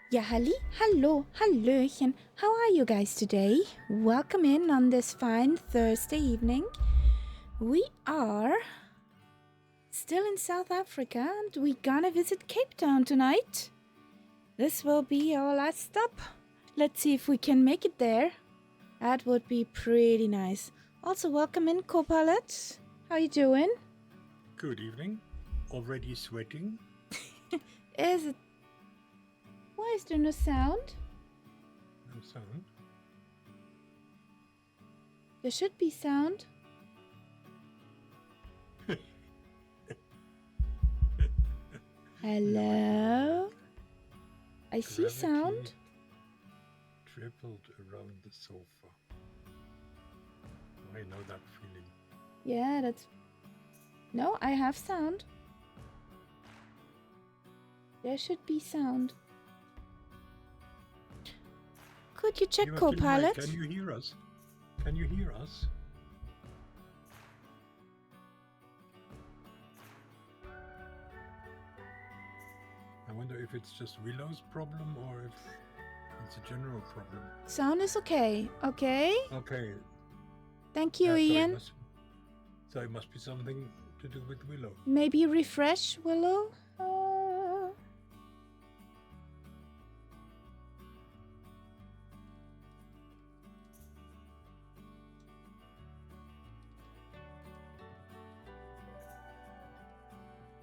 Ja, hallo, hallöchen. How are you guys today? Welcome in on this fine Thursday evening. We are still in South Africa and we're gonna visit Cape Town tonight. This will be our last stop. Let's see if we can make it there. That would be pretty nice. Also, welcome in, co-pilot. How you doing? Good evening. Already sweating? Is it... Why is there no sound? No sound. There should be sound. Hello? I see sound. Tripled around the sofa. I know that feeling. Yeah, that's... No, I have sound. There should be sound. Could you check co-pilot? Can you hear us? Can you hear us? I wonder if it's just Willow's problem or if it's a general problem. Sound is okay. Okay. Okay. Thank you, Ian. So it must be something to do with Willow. Maybe refresh Willow?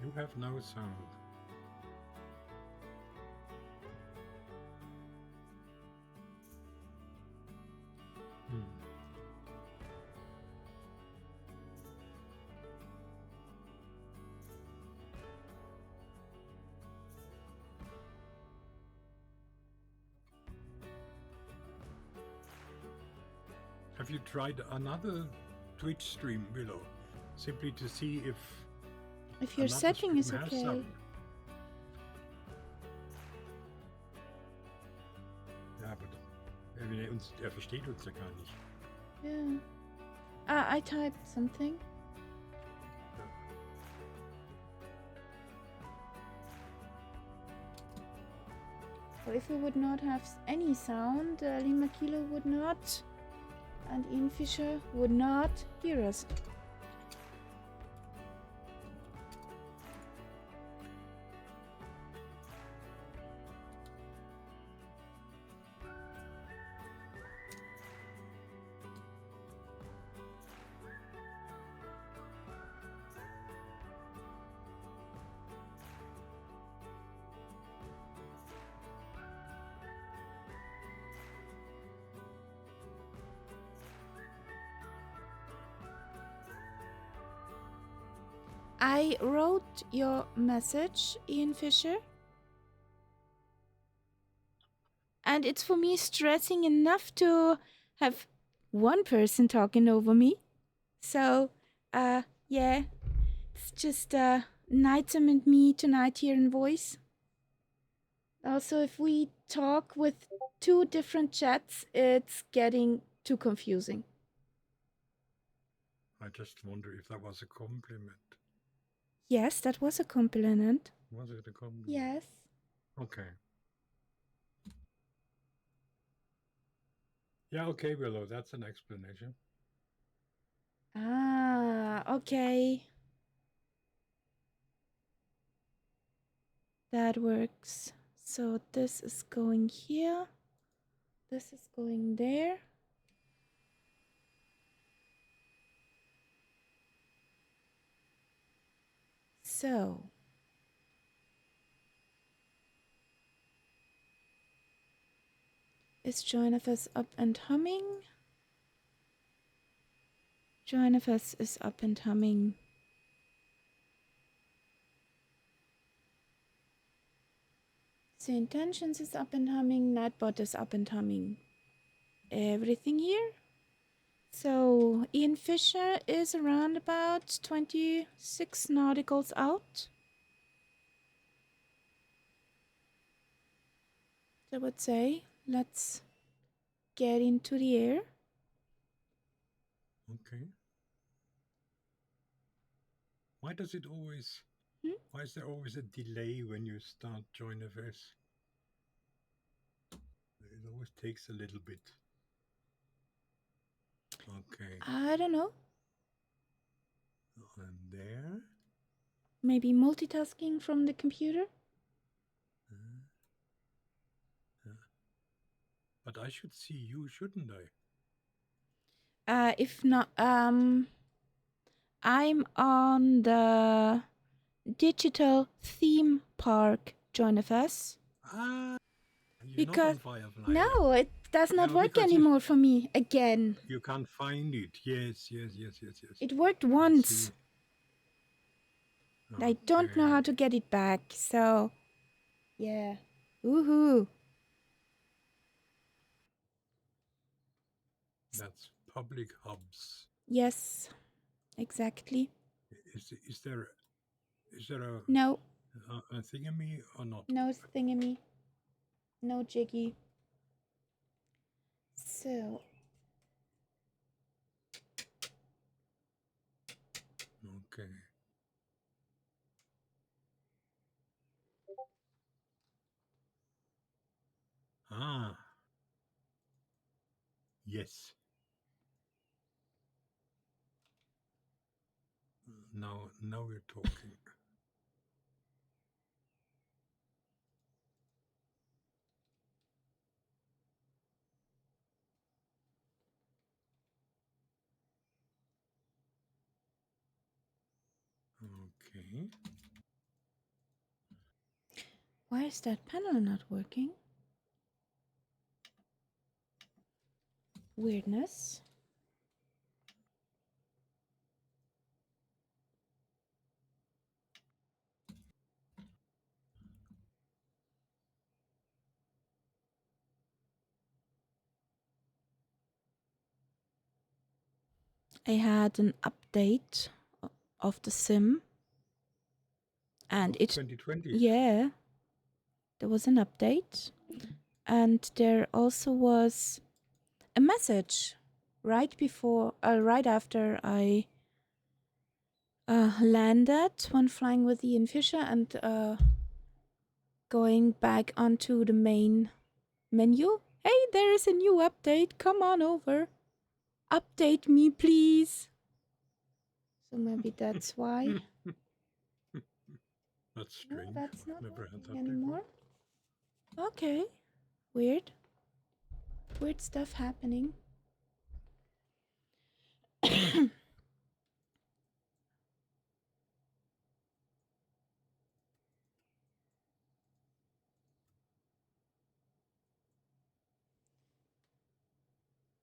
You have no sound. Have you tried another Twitch stream, Willow? Simply to see if your setting is okay. Ja, aber versteht uns ja gar nicht. Yeah. I typed something. Well, if we would not have any sound, Lima Kilo would not, and Ian Fisher would not hear us. I wrote your message, Ian Fisher. And it's for me stressing enough to have one person talking over me. So, yeah, it's just Nightum and me tonight here in voice. Also, if we talk with two different chats, it's getting too confusing. I just wonder if that was a compliment. Yes, that was a compliment. Was it a compliment? Yes. Okay. Yeah, okay, Willow, that's an explanation. Ah, okay. That works. So this is going here. This is going there. So is JoinFS up and humming? JoinFS is up and humming. So Intentions is up and humming. Nightbot is up and humming. Everything here. So Ian Fisher is around about 26 nauticals out. I would say let's get into the air. Okay. Why does it always... Why is there always a delay when you start JoinFS? always takes a little bit. Okay. I don't know. And there. Maybe multitasking from the computer? But I should see you, shouldn't I? If not, I'm on the digital theme park Join of Us. Ah, you're Because not on Firefly. no, it does not Yeah, work because anymore for me again. you can't find it. Yes. It worked I once. see. I don't know how to get it back, so yeah. Woohoo! That's public hubs. Yes, exactly. Is there a No, a thingamy or not? no thingamy. No jiggy. So, Okay. Ah. Yes. Now we're talking. Okay. why is that panel not working? Weirdness. I had an update of the sim, and it 2020. yeah, there was an update, and there also was a message right after I landed when flying with Ian Fisher and going back onto the main menu. Hey, there is a new update. Come on over. Update me, please. So maybe that's why. That's strange. No, that's not Never had working that anymore. before. Okay. Weird. Weird stuff happening.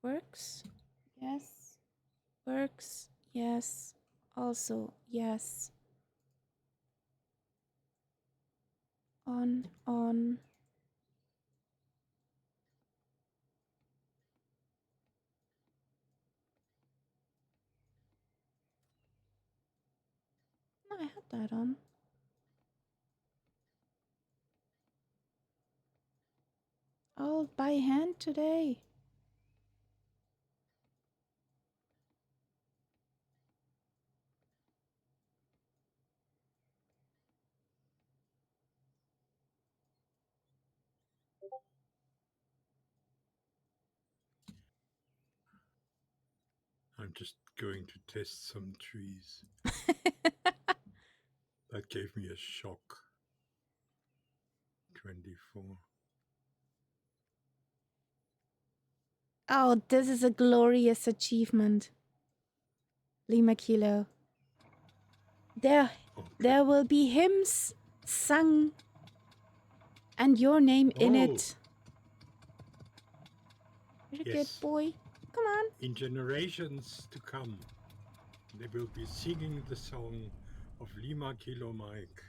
Works. Yes. Works. Yes. Also, yes. On. No, I had that on. All by hand today. I'm just going to test some trees. That gave me a shock. 24. Oh, this is a glorious achievement. Lima Kilo. There will be hymns sung and your name in it. You're a good boy. Come on. In generations to come, they will be singing the song of Lima Kilo Mike.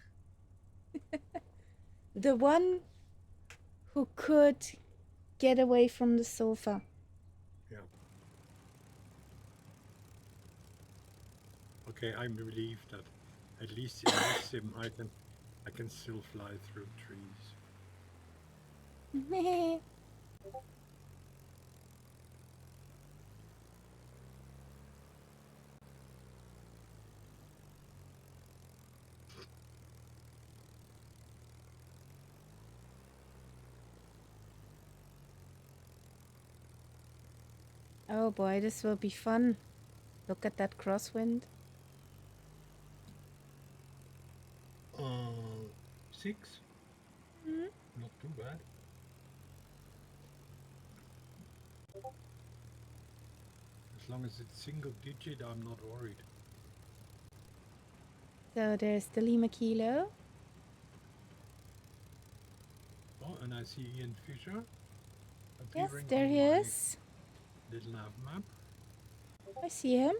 The one who could get away from the sofa. Yeah. Okay, I'm relieved that at least in this sim I can still fly through trees. Oh boy, this will be fun. Look at that crosswind. 6. Mm. Not too bad. As long as it's single digit, I'm not worried. So there's the Lima Kilo. Oh, and I see Ian Fisher Yes, appearing there on he my is. little nav map. I see him.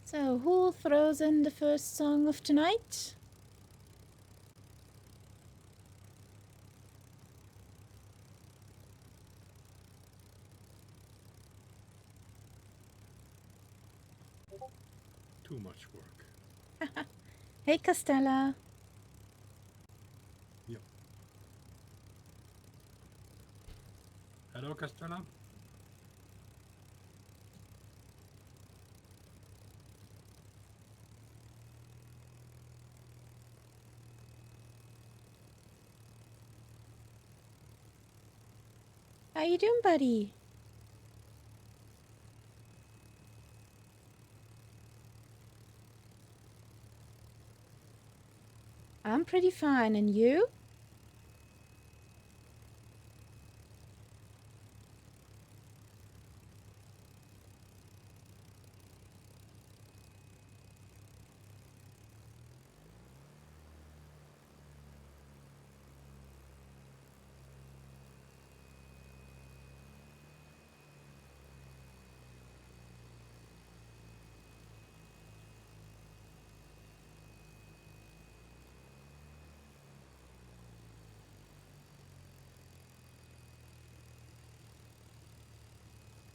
So who throws in the first song of tonight? Too much work. Hey, Costella. Yep. Hello, Castella. How you doing, buddy? I'm pretty fine, and you?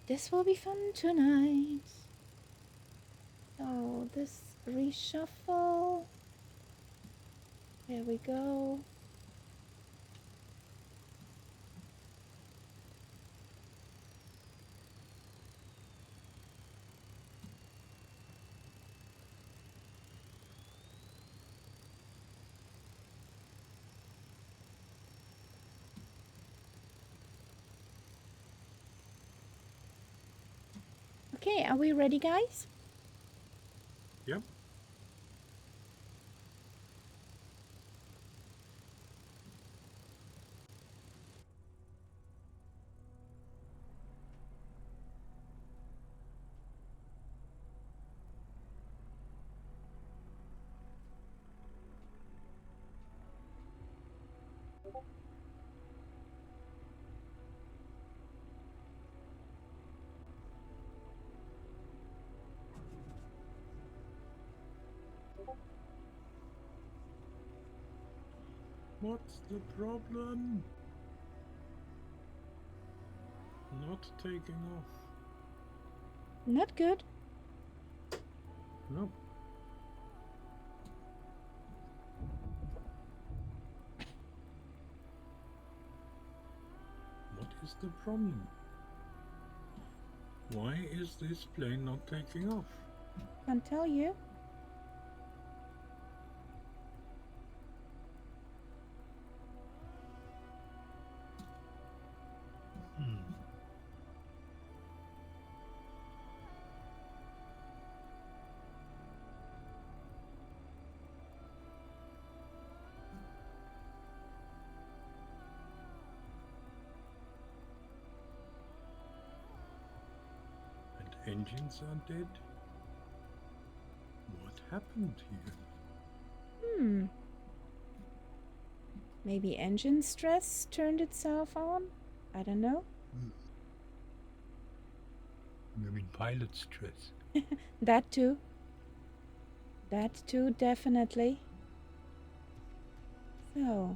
This will be fun tonight. So this reshuffle. There we go. Okay, are we ready, guys? Yep. What's the problem? Not taking off. Not good. No. What is the problem? Why is this plane not taking off? Can't tell you. And engines are dead? What happened here? Maybe engine stress turned itself on? I don't know. You mean pilot stress? That too. That too, definitely. So,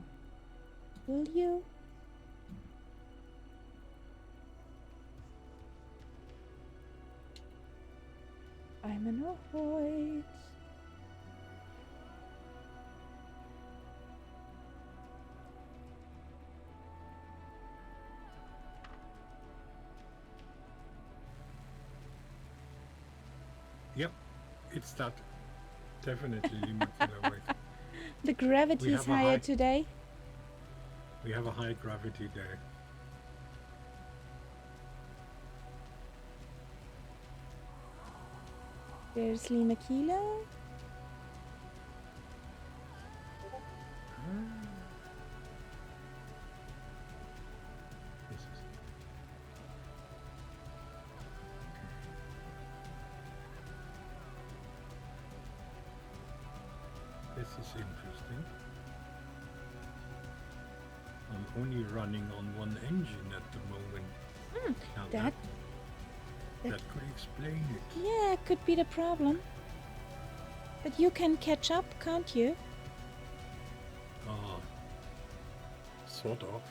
will you? I'm an avoid. it's that. Definitely Lima Kilo. Wait. The gravity We is have a higher high- today. We have a high gravity day. There's Lima Kilo. This is This is interesting. I'm only running on one engine at the moment. Now that- that could explain it. Yeah, could be the problem. But you can catch up, can't you? Ah, sort of.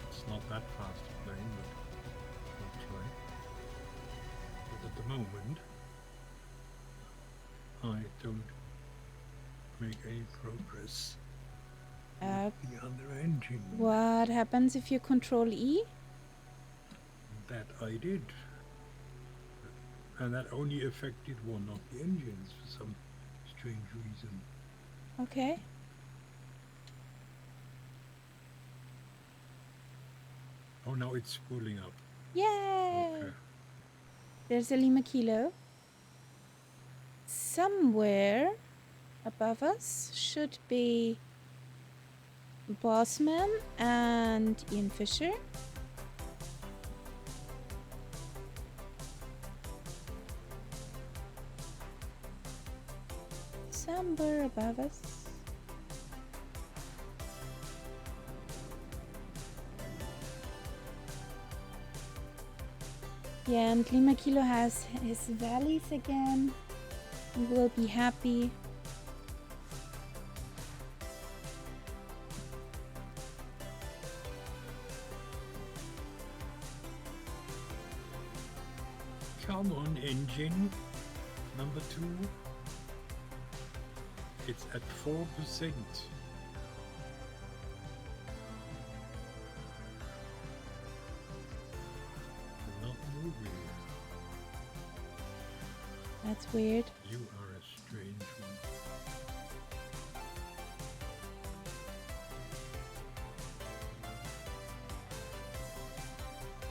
It's not that fast a plane, but I'll try. But at the moment, I don't make any progress Uh, with the other engine. what happens if you control E? That I did. And that only affected one of the engines for some strange reason. Okay. Oh, now it's spooling up. Yay! Okay. There's a Lima Kilo. Somewhere above us should be Bossman and Ian Fisher. Somewhere above us. Yeah, and Lima Kilo has his valleys again. He will be happy. Come on, engine. Number 2. It's at 4%. Not moving. That's weird. You are a strange one.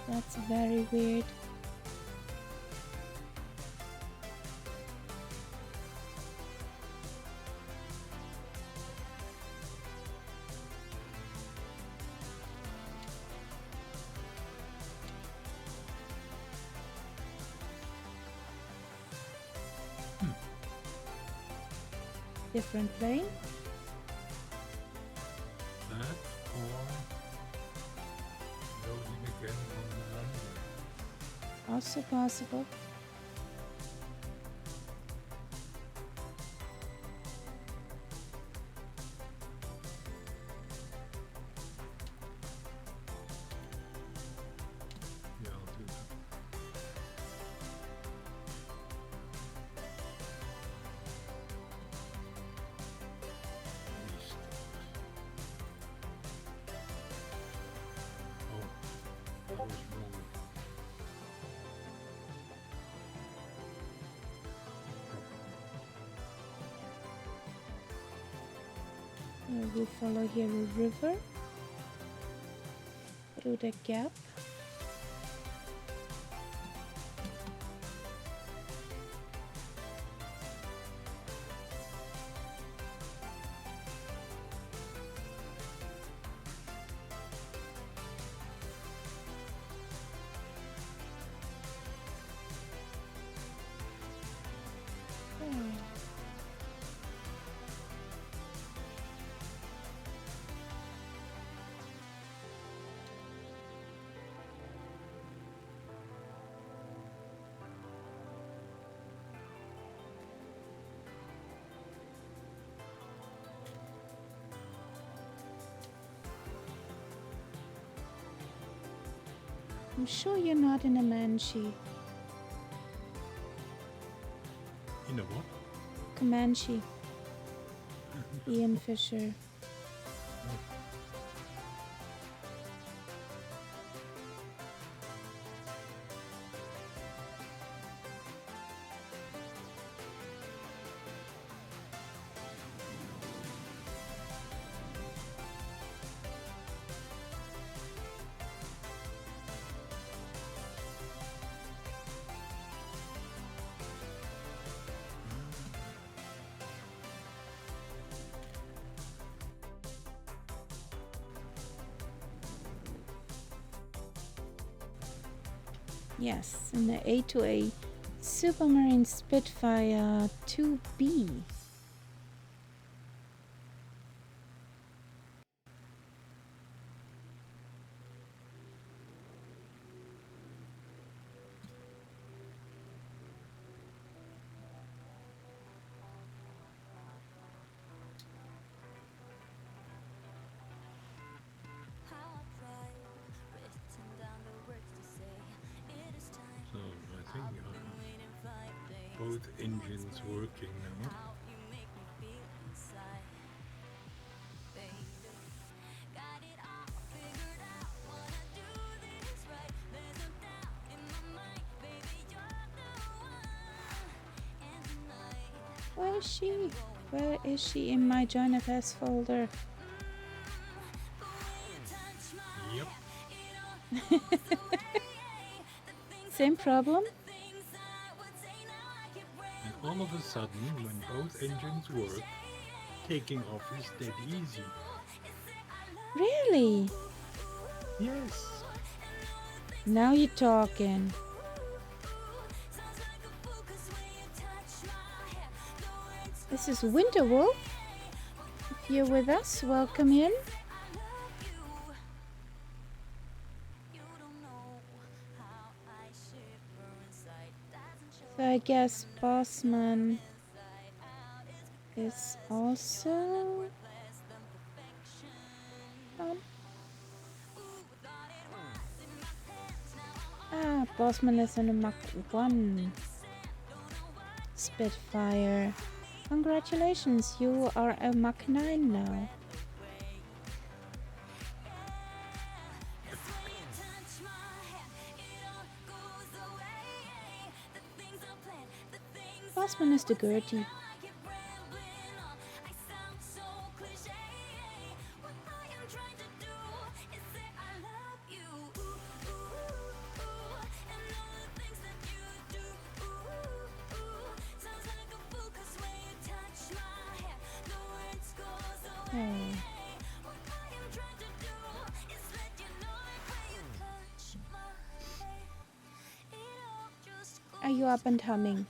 That's very weird. Different plane. That or loading again on the runway. Also possible. Yeah, I'll do that. Restart. Oh, that was wrong. We'll follow here a river through the gap. I'm sure you're not in a Comanche. In a what? Comanche. Ian Fisher. Yes, in the A2A Supermarine Spitfire 2B. So I think both engines working now. Where is she? Where is she in my Join FS folder? Yep. Same problem? And all of a sudden, when both engines work, taking off is dead easy. Really? Yes. Now you're talking. This is Winterwolf. If you're with us, welcome in. So I guess Bossman is also on. Ah, Bossman is on a Mach 1 Spitfire. Congratulations, you are a Mach 9 now. Bossman is the Gertie. Are you up and humming?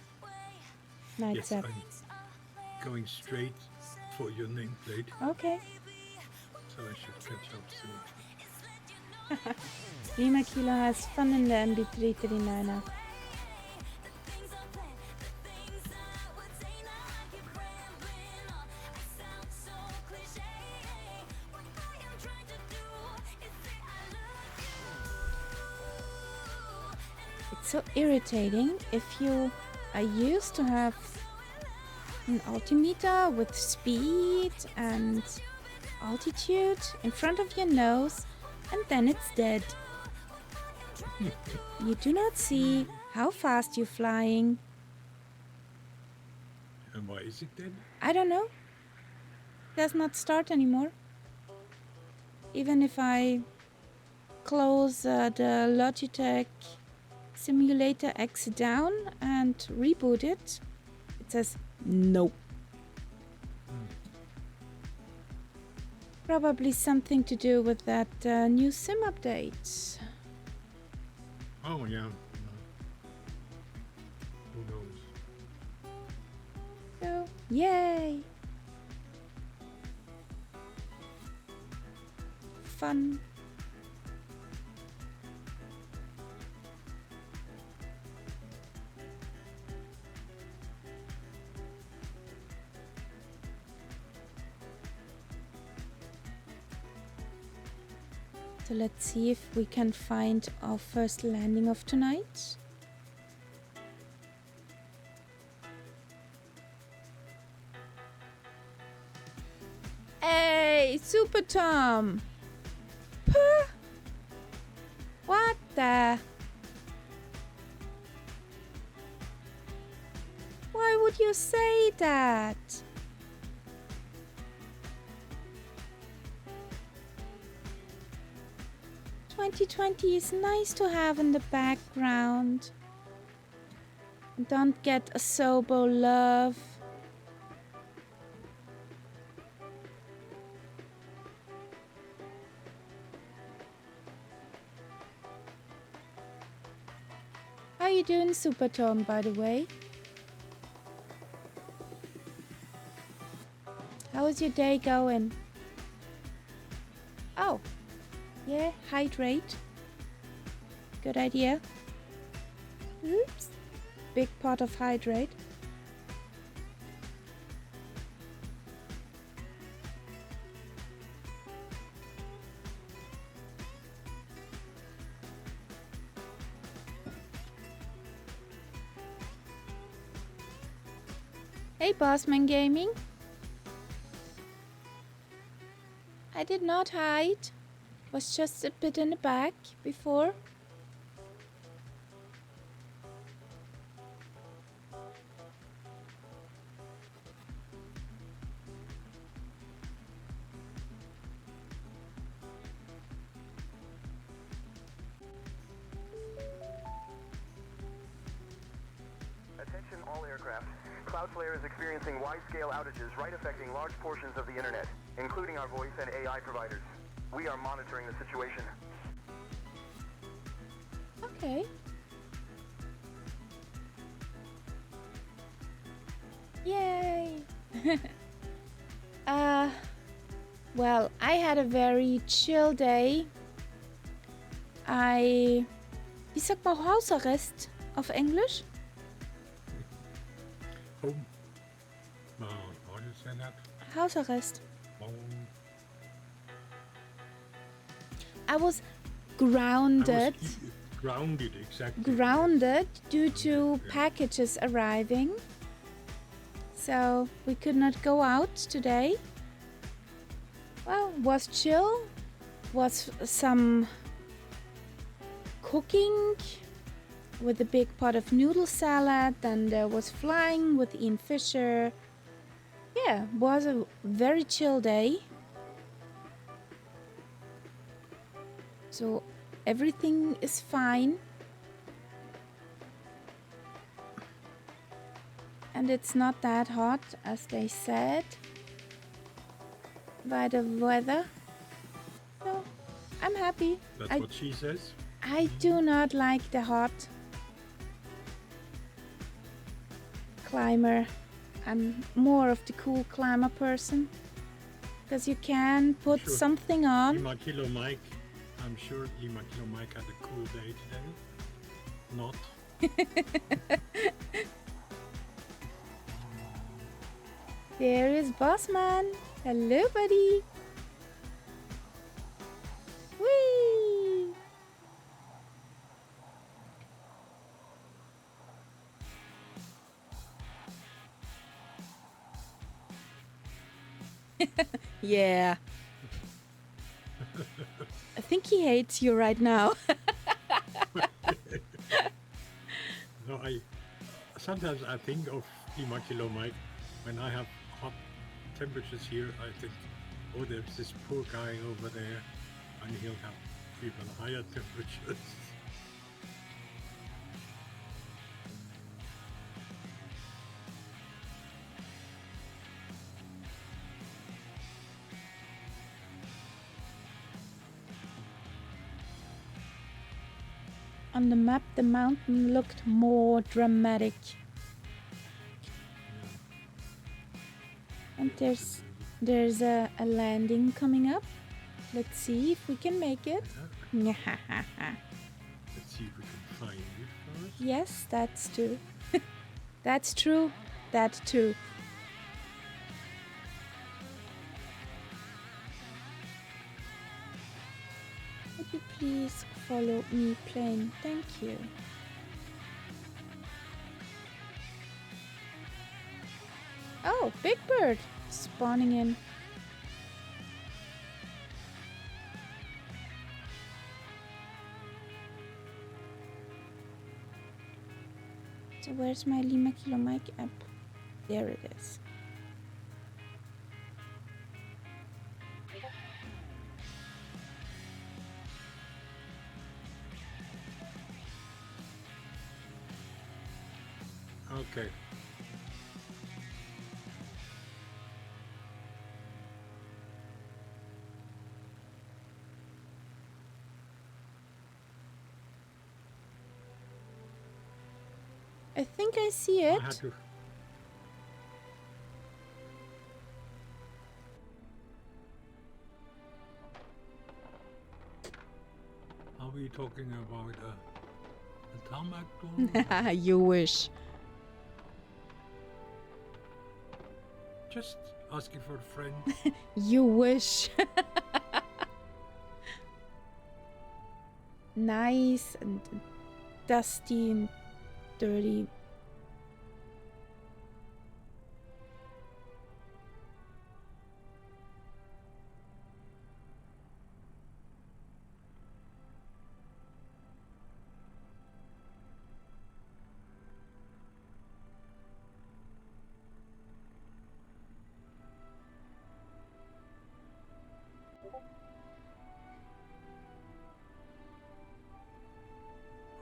Nights Yes, up. I'm going straight for your nameplate, Okay. so I should catch up soon. Lima Kilo has fun in the MB339er. It's so irritating if you are used to have an altimeter with speed and altitude in front of your nose, and then it's dead. You do not see how fast you're flying. And why is it dead? I don't know. It does not start anymore. Even if I close the Logitech Simulator X down and reboot it, it says no. Probably something to do with that new sim update. Oh yeah. Who knows? So, yay! Fun. So let's see if we can find our first landing of tonight. Hey, Super Tom! Puh. What the? Why would you say that? "2020 is nice to have in the background. Don't get a Sobo love." you doing, Supertone, by the way? How is your day going? Oh, yeah, hydrate. Good idea. Oops. Big pot of hydrate. Hey, Bossman Gaming. I did not hide. Was just a bit in the back before. Attention all aircraft. Cloudflare is experiencing wide-scale outages right affecting large portions of the internet, including our voice and AI providers. We are monitoring the situation. Okay. Yay! Well, I had a very chill day. Wie sagt man Hausarrest auf Englisch? Home. How do you say that? Hausarrest. Home. I was grounded. Grounded, exactly. Grounded due to packages arriving. So we could not go out today. Well, was chill. Was some cooking with a big pot of noodle salad. Then there was flying with Ian Fisher. Yeah, was a very chill day. So everything is fine. And it's not that hot as they said by the weather. So I'm happy. That's what she says. I do not like the hot climber. I'm more of the cool climber person. Because you can put Sure. something on. Lima Kilo Mike. I'm sure Lima Kilo Mike had a cool day today. Not. There is Bossman. Hello, buddy. Whee! Yeah. I think he hates you right now. No, sometimes I think of Lima Kilo Mike when I have hot temperatures here. I think, oh, there's this poor guy over there, and he'll have even higher temperatures. On the map, the mountain looked more dramatic. And there's a landing coming up. Let's see if we can make it. Let's see if we can find it first. Yes, that's true. That's true. That too. Would you please follow me plane? Thank you. Oh, Big Bird spawning in. So where's my Lima Kilo Mike app? There it is. Okay. I think I see I had it. to. Are we talking about a tarmac door? You wish. Just asking for a friend. You wish. Nice and dusty and dirty.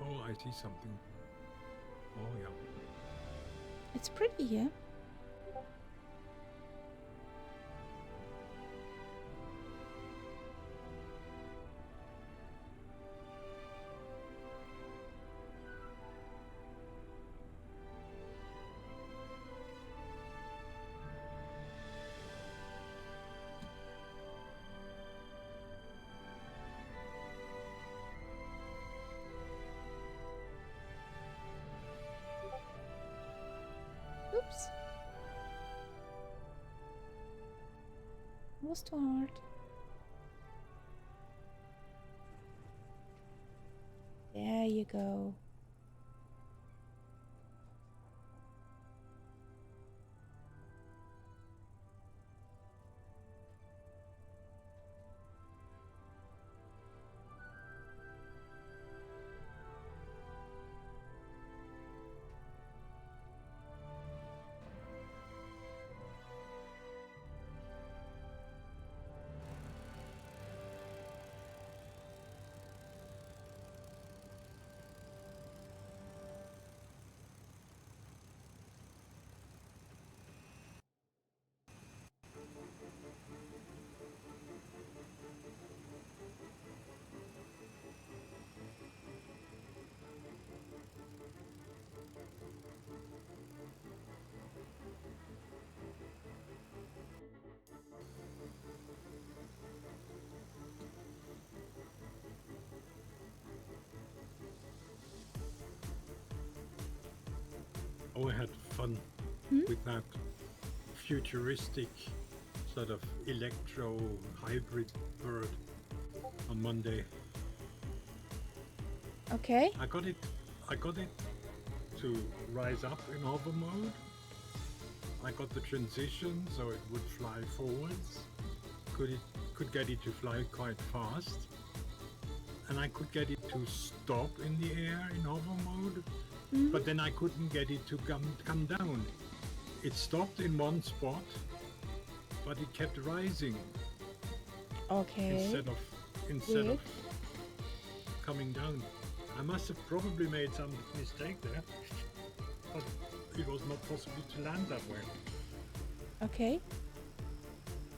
Oh, I see something. Oh, yeah. It's pretty here. Oops. It was too hard. There you go. Oh, I had fun with that futuristic sort of electro hybrid bird on Monday. Okay. I got it to rise up in hover mode. I got the transition so it would fly forwards. Could get it to fly quite fast. And I could get it to stop in the air in hover mode. But then I couldn't get it to come down. It stopped in one spot, but it kept rising Okay. instead Weird. of coming down. I must have probably made some mistake there, but it was not possible to land that way. Okay.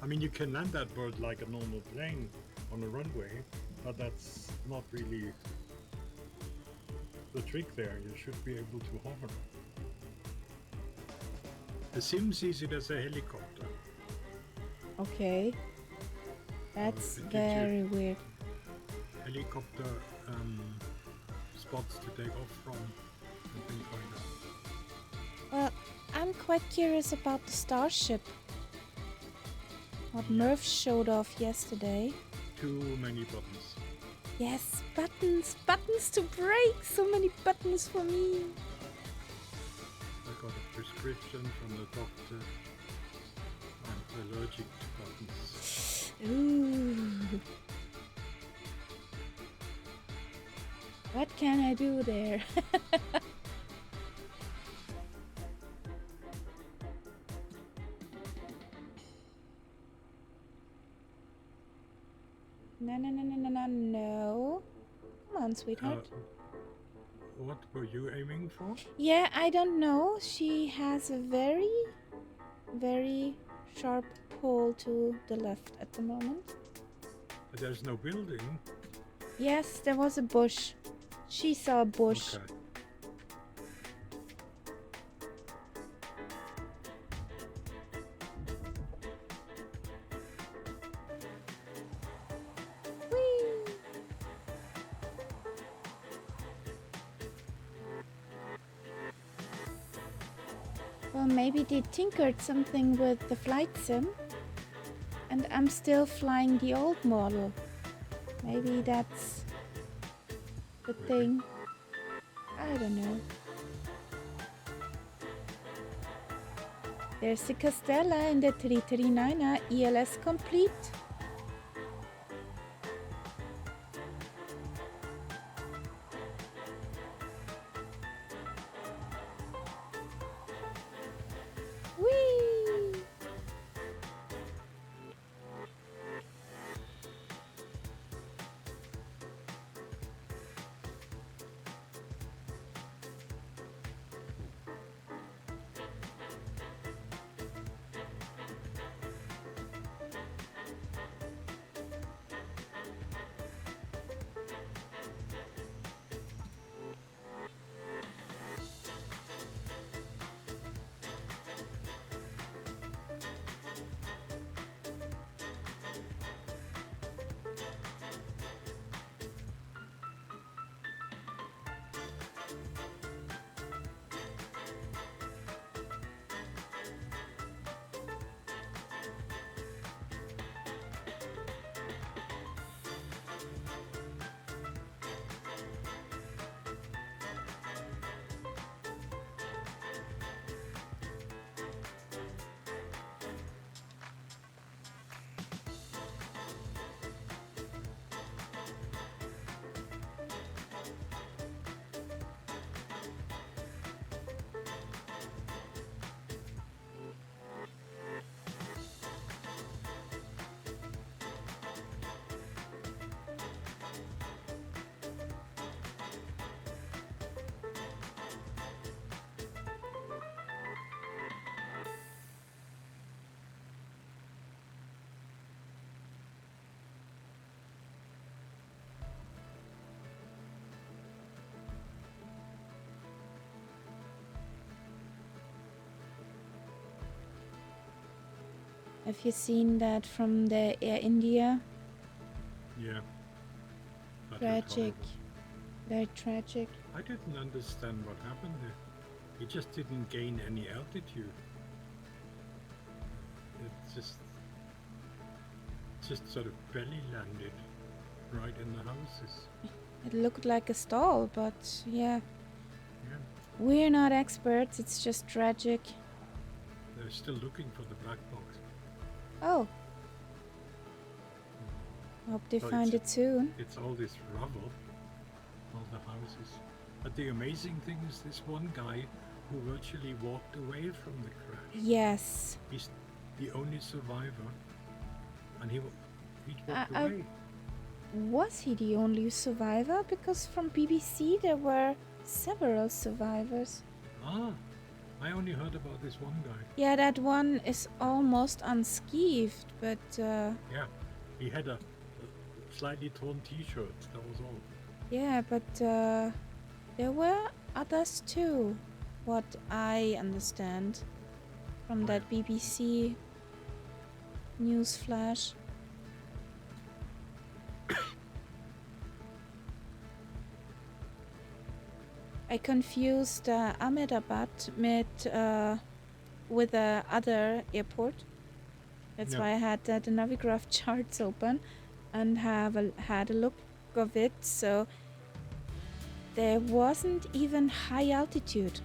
I mean, you can land that bird like a normal plane on a runway, but that's not really the trick there. You should be able to hover. The Sim sees it as a helicopter. Okay. That's it gives you- very weird. Helicopter spots to take off from and things like that. Well, I'm quite curious about the starship. What Murph showed off yesterday. Too many buttons. Yes, buttons. Buttons to break. So many buttons for me. I got a prescription from the doctor. I'm allergic to buttons. Ooh. What can I do there? No. Come on, sweetheart. What were you aiming for? Yeah, I don't know. She has a very, very sharp pull to the left at the moment. There's no building. Yes, there was a bush. She saw a bush. Okay. Well, maybe they tinkered something with the flight sim, and I'm still flying the old model. Maybe that's the thing. I don't know. There's the Castella in the 339er ELS complete. Whee! Have you seen that from the Air India? Yeah. That looked Tragic. horrible. Very tragic. I didn't understand what happened there. He just didn't gain any altitude. It just sort of belly landed right in the houses. It looked like a stall, but yeah. Yeah. We're not experts, it's just tragic. They're still looking for the black box. Oh. Hope they So find it soon. It's all this rubble, all the houses. But the amazing thing is this one guy who virtually walked away from the crash. Yes. He's the only survivor, and he walked I- away. Was he the only survivor? Because from BBC there were several survivors. I only heard about this one guy. Yeah, that one is almost unscathed, but Yeah, he had a slightly torn t-shirt, that was all. yeah, but there were others too, what I understand from Oh, that yeah. BBC news flash. I confused Ahmedabad with the other airport. That's Yeah. why I had the Navigraph charts open and had a look of it. So there wasn't even high altitude.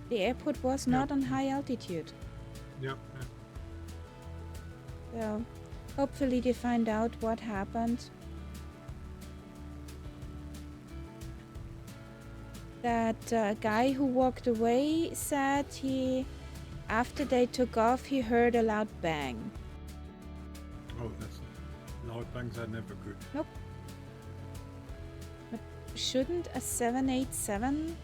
The airport was Yeah. not on high altitude. Yeah, So hopefully they find out what happened. That guy who walked away said after they took off, he heard a loud bang. Oh, loud bangs are never good. Shouldn't a 787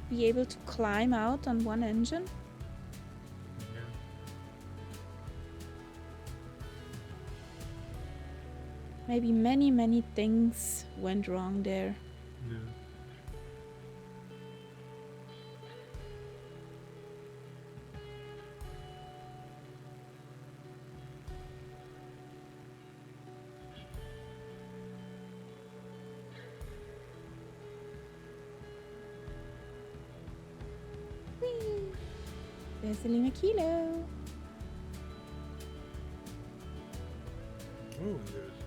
be able to climb out on one engine? Yeah. Maybe many things went wrong there. Yeah. There's the Lima Kilo. Oh, there's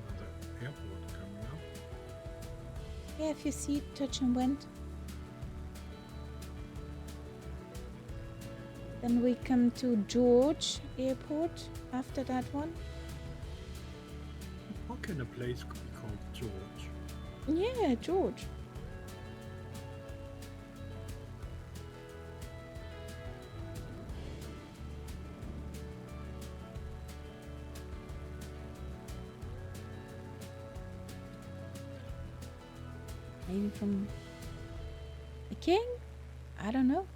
another airport coming up. Yeah, if you see touch and went. Then we come to George Airport after that one. How can a place be called George? Yeah, George. Maybe from the king? I don't know.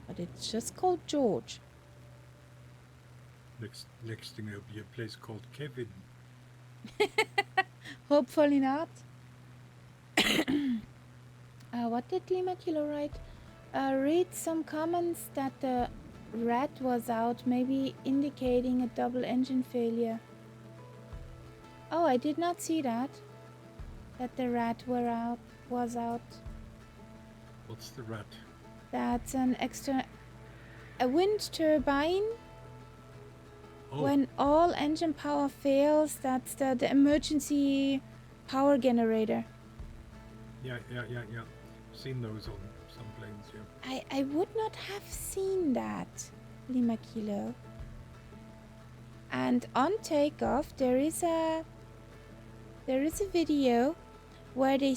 But it's just called George. Next thing there'll be a place called Kevin. Hopefully not. What did Lima Kilo write? Read some comments that the rat was out, maybe indicating a double engine failure. Oh, I did not see that. That the rat was out. What's the rat? That's an a wind turbine. Oh, When all engine power fails, that's the emergency power generator. yeah. Seen those on some planes, yeah. I would not have seen that, Lima Kilo. And on takeoff, there is a video where you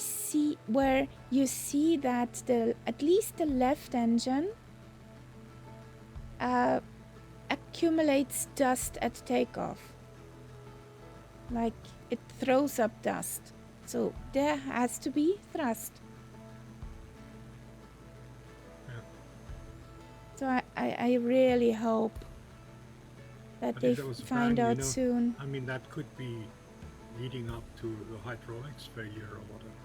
see that at least the left engine accumulates dust at takeoff. Like it throws up dust. So there has to be thrust. Yeah. So I really hope that I they think that was a find plan, out soon. I mean, that could be leading up to the hydraulics failure or whatever.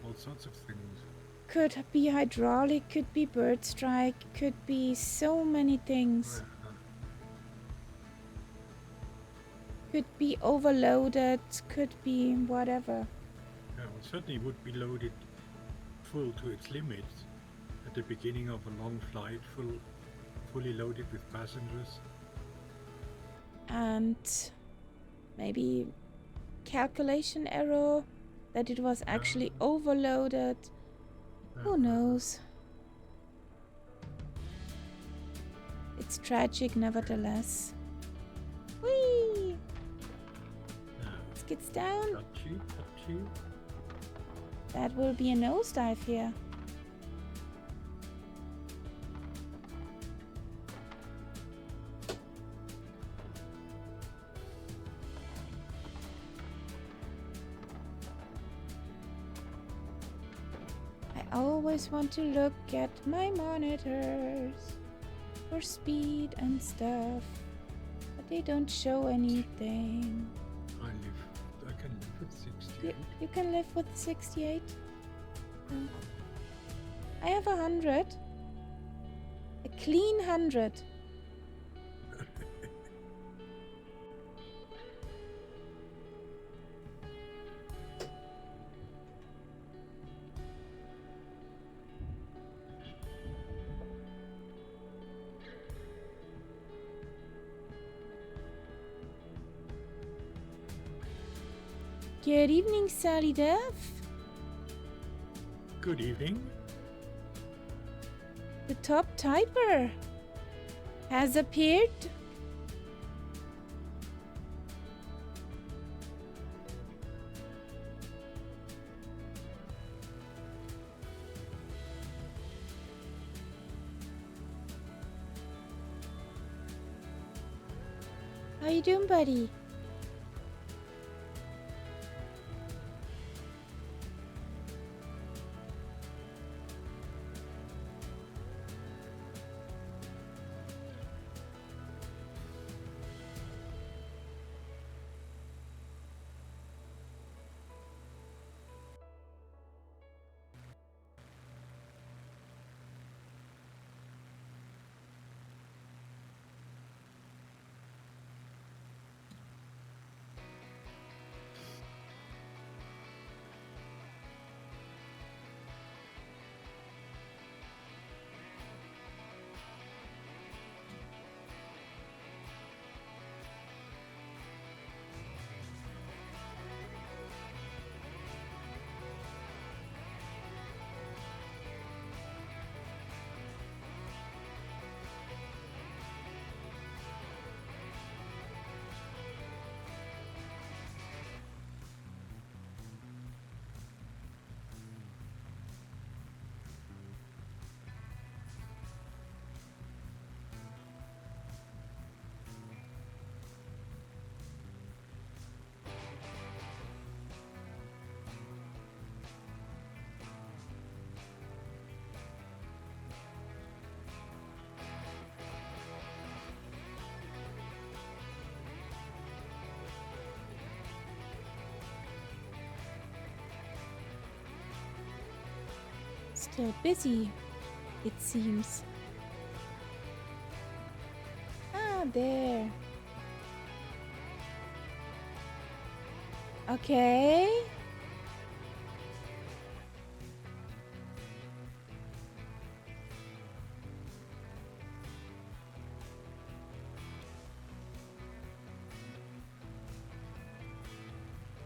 All sorts of things. Could be hydraulic, could be bird strike, could be so many things. Could be overloaded, could be whatever. Yeah, well, certainly would be loaded full to its limits at the beginning of a long flight, fully loaded with passengers. And maybe calculation error, that it was actually overloaded. Who knows? It's tragic nevertheless. Whee! Skids down. Touchy. That will be a nosedive here. I always want to look at my monitors for speed and stuff, but they don't show anything. I can live with 68. You can live with 68? I have 100. A clean 100. Good evening, Sally Duff. Good evening. The top typer has appeared. How you doing, buddy? Still busy, it seems. Ah, there. Okay.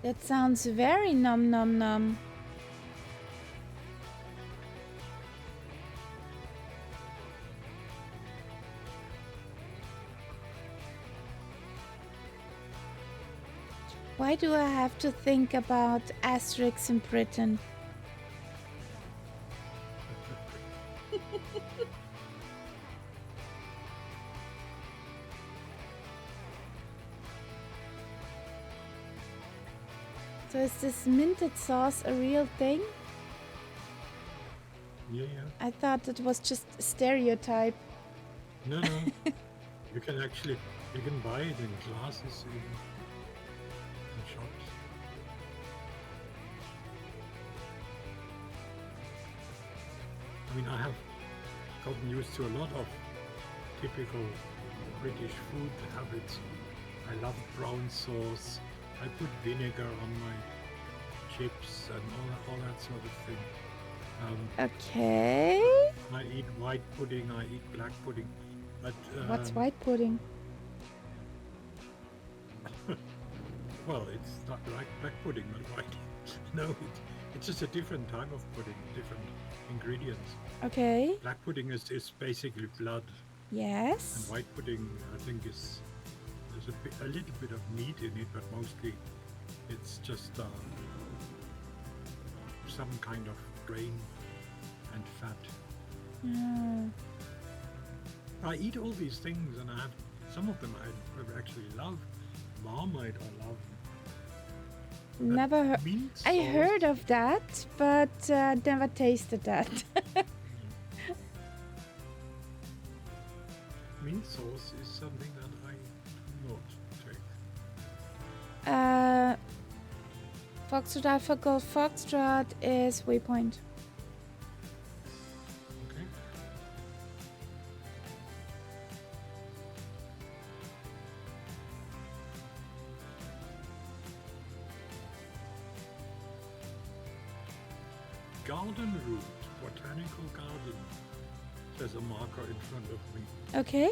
That sounds very nom nom nom. Why do I have to think about asterisks in Britain? So is this minted sauce a real thing? Yeah. I thought it was just a stereotype. No. You can buy it in glasses in shops. I mean, I have gotten used to a lot of typical British food habits. I love brown sauce. I put vinegar on my chips and all that sort of thing. Okay. I eat white pudding. I eat black pudding. But What's white pudding? Well, it's not like black pudding, but white. No, it's just a different type of pudding, different ingredients. Okay. Black pudding is basically blood, and Yes. white pudding, I think, there's a little bit of meat in it, but mostly it's just some kind of grain and fat. Ah. I eat all these things, and I have some of them I actually love. Marmite, I love. Never heard. Mint I sauce, heard of that, but never tasted that. mint sauce is something that I do not take. Foxtrot Alpha Gold Foxtrot is waypoint. Okay. Garden route, botanical garden, says a marker in front of me. Okay.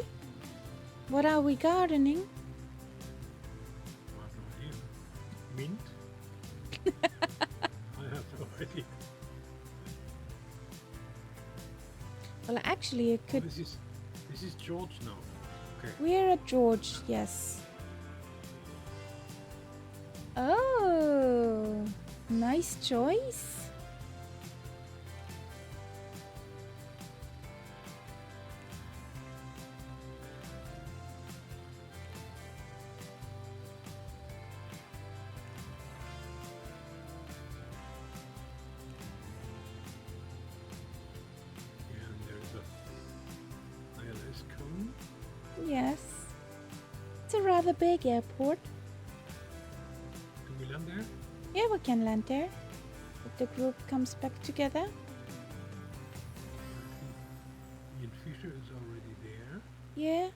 What are we gardening? I have no idea. Mint? I have no idea. Well, actually, it Oh, could. this is George now. Okay. We're at George, yes. Oh, nice choice. And there's a ILS cone. Yes. It's a rather big airport. Can we land there? Yeah, we can land there. If the group comes back together. Ian Fisher is already there. Yeah.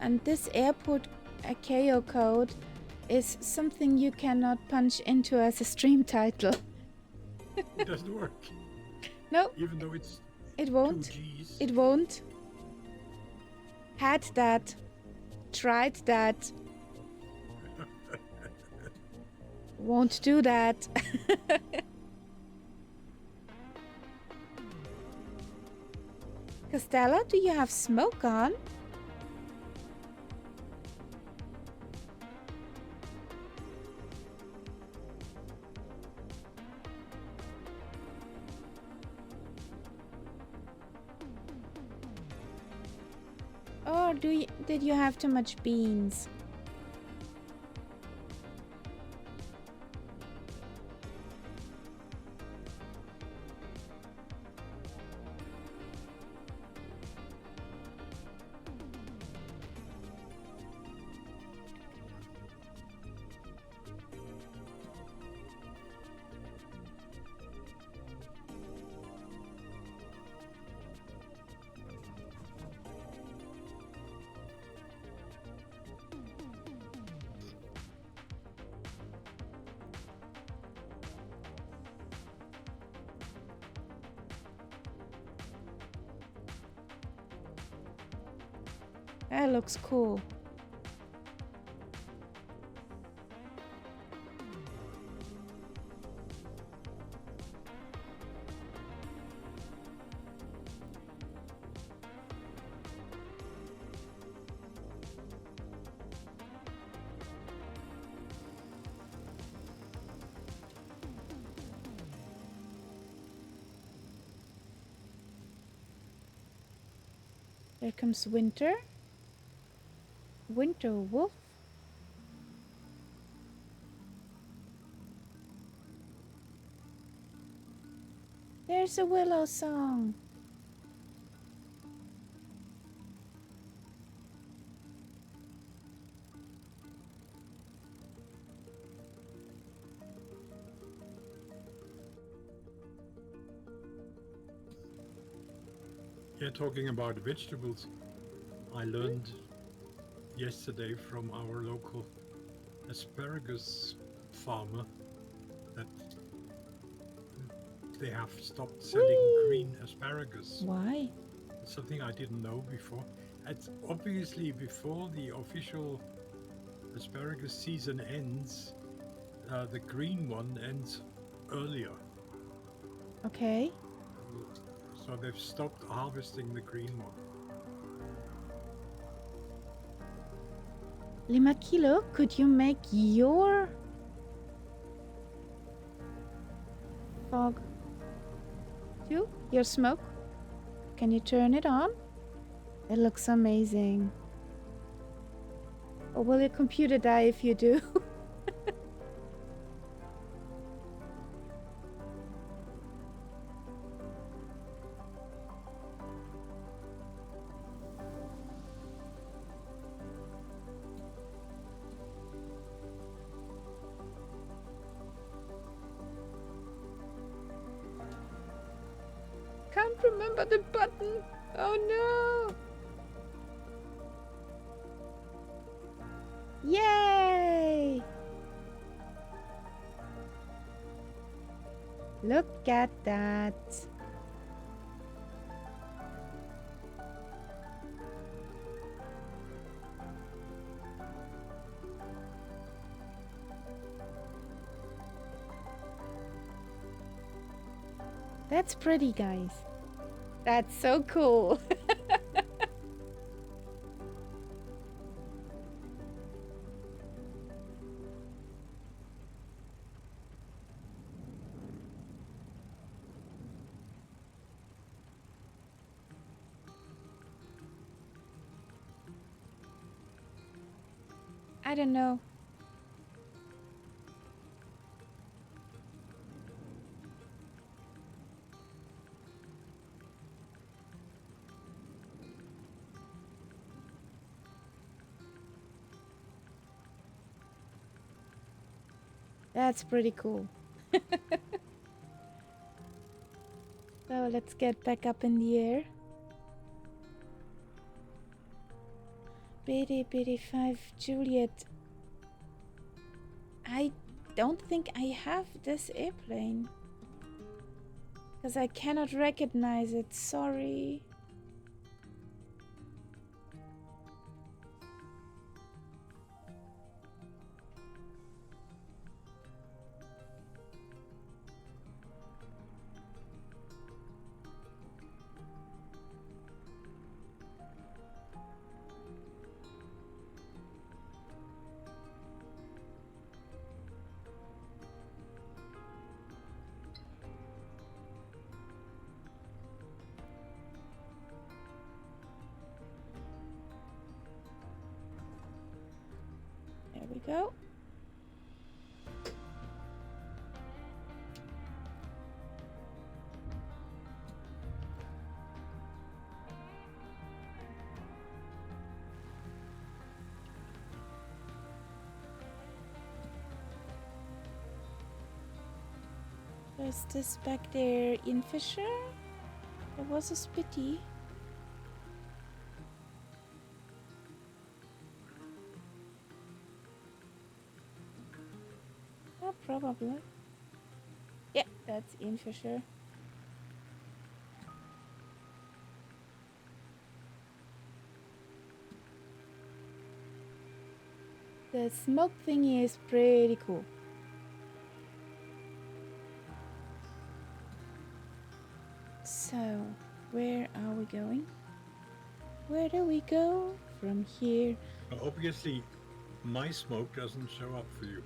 And this airport KO code is something you cannot punch into as a stream title. It doesn't work. No, Even though it's it 2 won't. G's. It won't. Had that. Tried that. Won't do that. Costello, do you have smoke on? Or did you have too much beans? That looks cool. There comes winter. Winter wolf. There's a willow song. Yeah, talking about vegetables, I learned yesterday from our local asparagus farmer that they have stopped selling green asparagus. Why? Something I didn't know before. It's obviously before the official asparagus season ends, the green one ends earlier. Okay. So they've stopped harvesting the green one. Lima Kilo, could you make your fog too? Your smoke? Can you turn it on? It looks amazing. Or will your computer die if you do? Can't remember the button. Oh no! Yay! Look at that. That's pretty, guys. That's so cool. I don't know. That's pretty cool. So let's get back up in the air. Bitty bitty 5 Juliet. I don't think I have this airplane. Because I cannot recognize it. Sorry. Go. There's this back there in Fisher. There was a Spitty. Oh, probably. Yeah, that's in Fisher. The smoke thingy is pretty cool. So, where are we going? Where do we go from here? Well, obviously, my smoke doesn't show up for you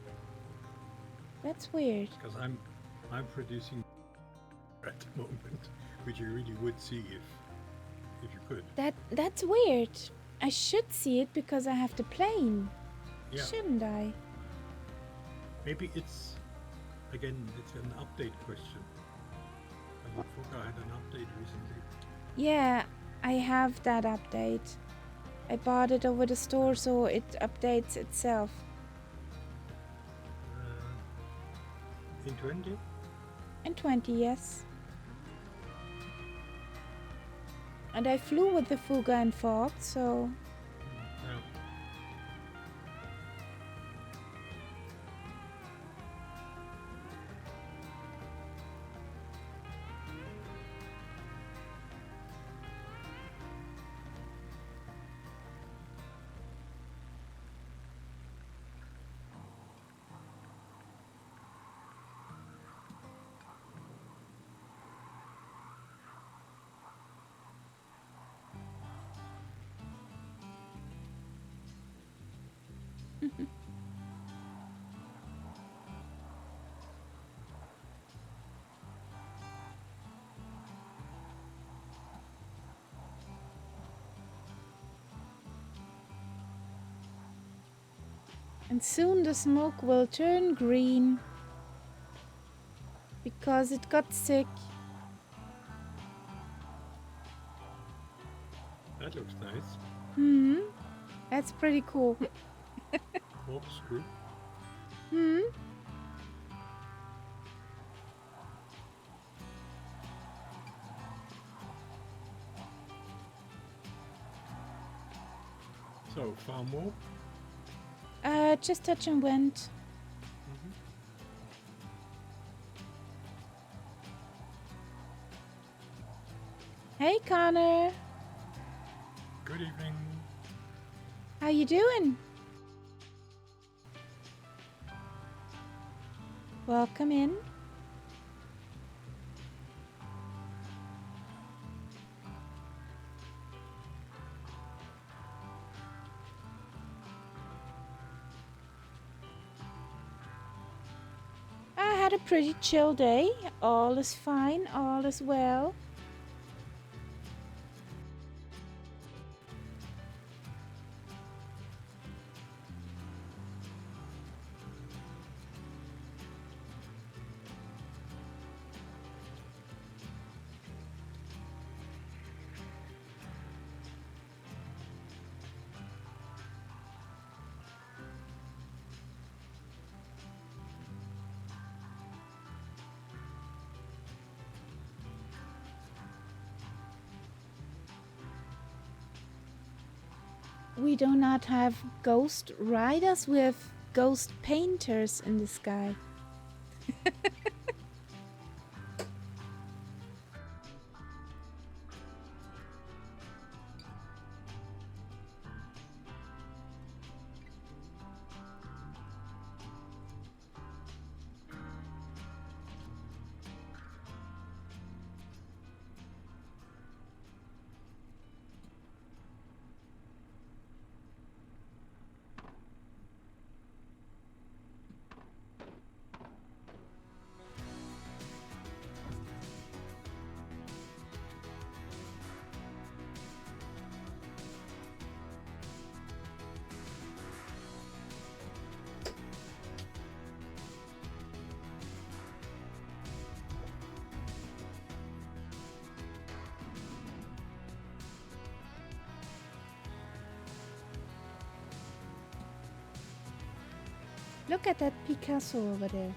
That's weird. because I'm producing at the moment, which you really would see if you could. That's weird. I should see it because I have the plane. Yeah. Shouldn't I? Maybe it's an update question. I thought I had an update recently. Yeah, I have that update. I bought it over the store so it updates itself. In 20? In 20, yes. And I flew with the Fuga and Fog, so... Yeah. And soon the smoke will turn green. Because it got sick. That looks nice. Hmm. That's pretty cool. Corkscrew. Hmm. So, far more? Just touch and went. Hey Connor, Good evening. how you doing? Welcome in. I had a pretty chill day. All is fine, all is well. We do not have ghost riders, we have ghost painters in the sky. Look at that Picasso over there.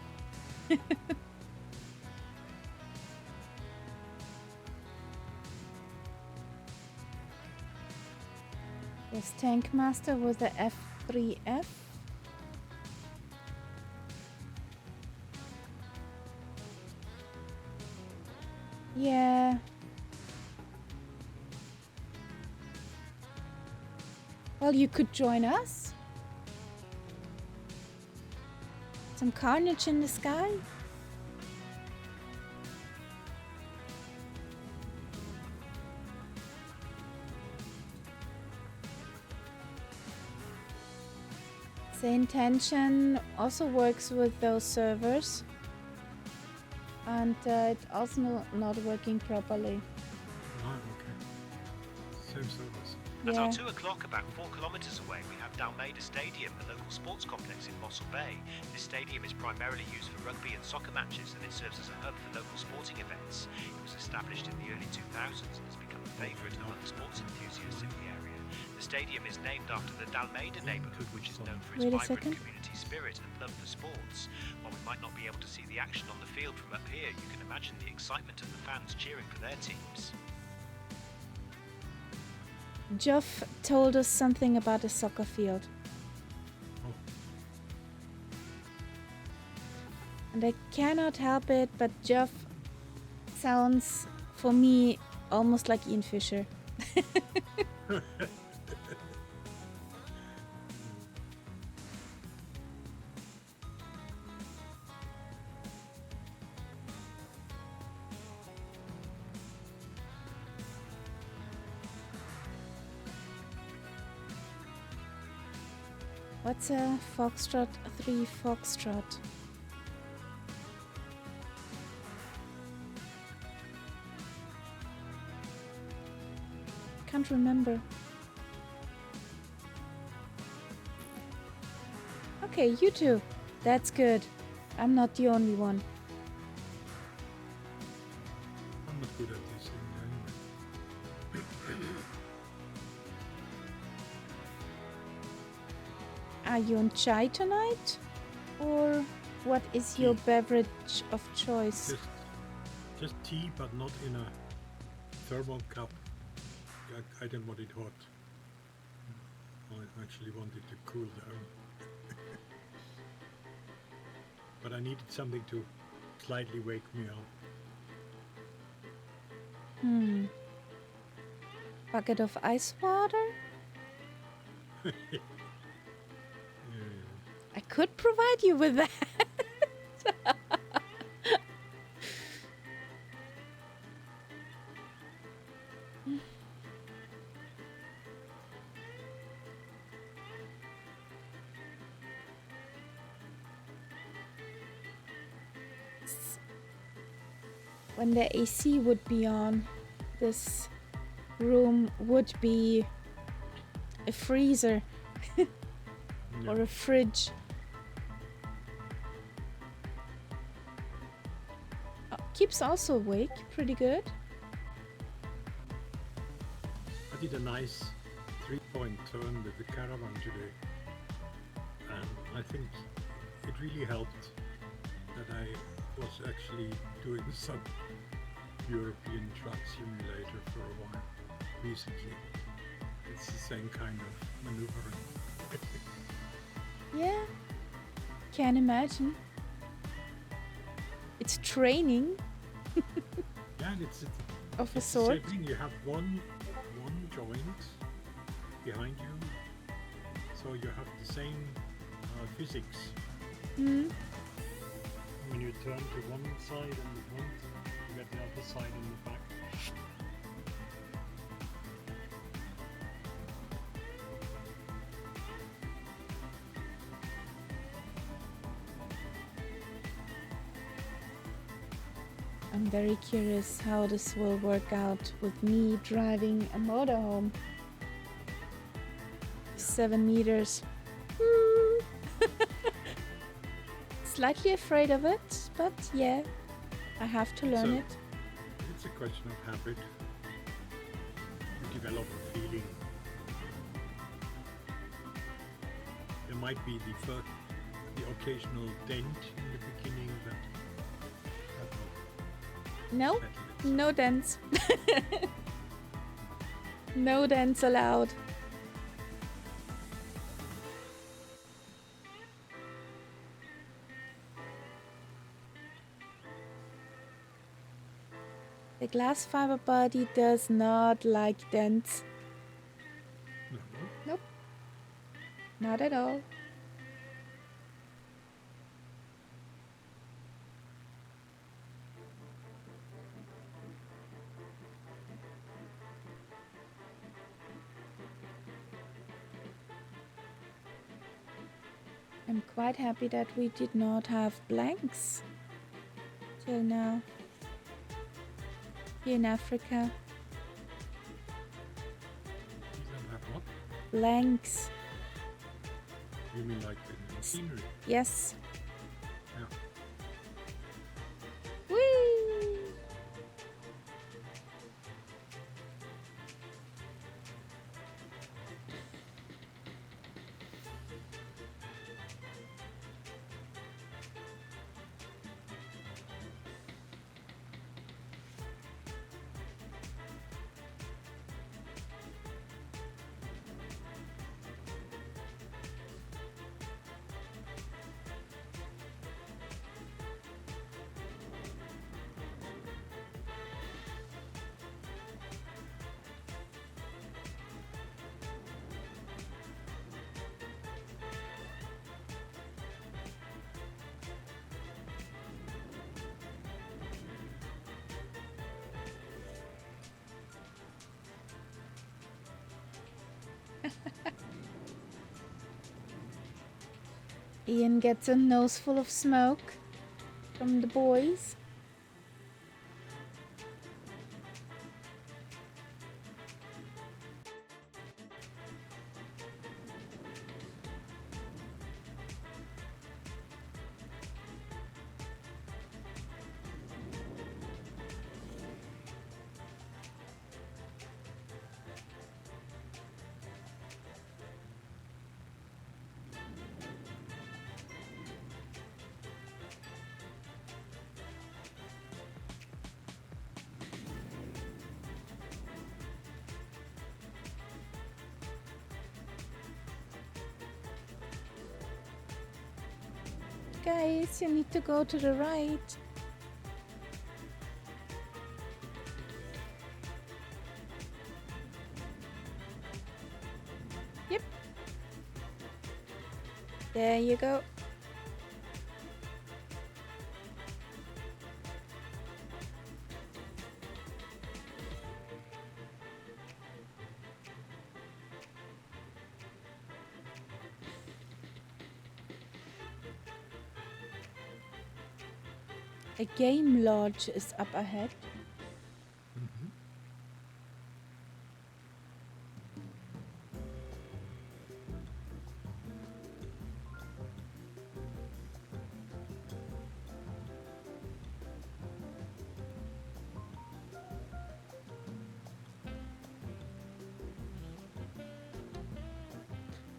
This Tank Master with the F3F. Yeah. Well, you could join us. Some carnage in the sky. The intention also works with those servers, and it's also not working properly. Ah, okay. Same service. At Yeah. our 2 o'clock, about 4 kilometres away, we have Dalmeda Stadium, a local sports complex in Mossel Bay. This stadium is primarily used for rugby and soccer matches, and it serves as a hub for local sporting events. It was established in the early 2000s and has become a favourite among sports enthusiasts in the area. The stadium is named after the Dalmeda neighbourhood, which is known for its Wait a vibrant second. community spirit and love for sports. While we might not be able to see the action on the field from up here, you can imagine the excitement of the fans cheering for their teams. Geoff told us something about a soccer field. Oh, And I cannot help it, but Geoff sounds, for me, almost like Ian Fisher. What's a Foxtrot 3 Foxtrot? Can't remember. Okay, you two. That's good. I'm not the only one. I'm not good at this thing anyway. Are you on chai tonight? Or what is your Tea. beverage of choice? Just tea, but not in a thermal cup. I don't want it hot. I actually want it to cool down. But I needed something to slightly wake me up. Bucket of ice water? Yeah. I could provide you with that. When the AC would be on, this room would be a freezer or a fridge. Keeps also awake, pretty good. I did a nice 3-point turn with the caravan today, and I think it really helped that I was actually doing some European truck simulator for a while recently. It's the same kind of maneuvering. Yeah, can imagine. It's training Yeah, and it's of a the sort. same thing. You have one joint behind you, so you have the same physics. Hmm. When you turn to one side on the front, you get the other side on the back. I'm very curious how this will work out with me driving a motorhome. 7 meters. Slightly afraid of it, but yeah, I have to learn So- it. It's a question of habit. You develop a feeling. There might be the the occasional dent in the beginning, but No, settle it. no dents. No dents allowed. The glass fiber body does not like dents. No. Nope. Not at all. I'm quite happy that we did not have blanks till now here in Africa. You don't have what? Blanks. You mean like in scenery? Yes. Yeah. Whee! Ian gets a nose full of smoke from the boys. Guys, you need to go to the right. Yep. There you go. A game lodge is up ahead. Mm-hmm.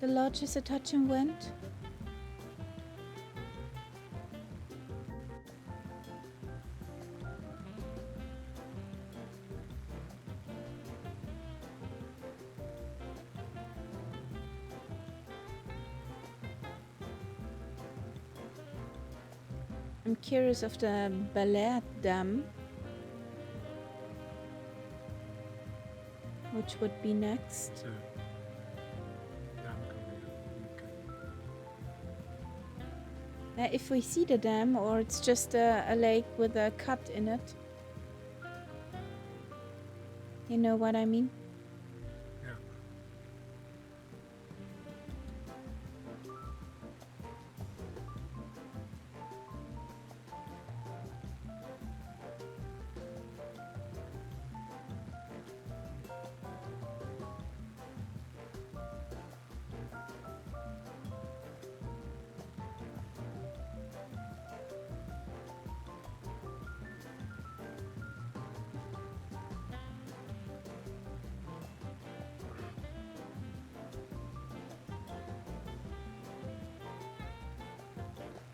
The lodge is a touch and went. I'm curious of the Ballet Dam, which would be next. So, dam coming up. Okay. If we see the dam, or it's just a lake with a cut in it. You know what I mean? Yeah.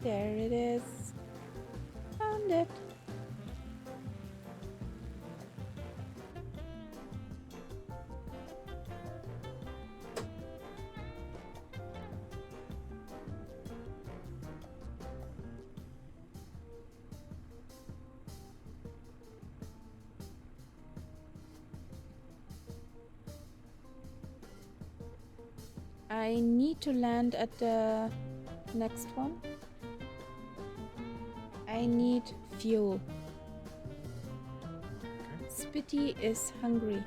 There it is. Found it. I need to land at the next one. I need fuel. Okay. Spitty is hungry.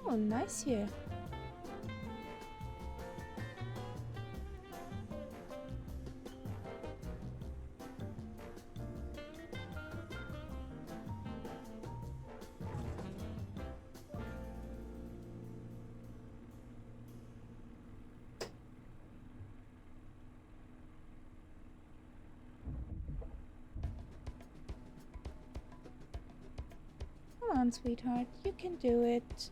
Oh, nice here. Come on, sweetheart. You can do it.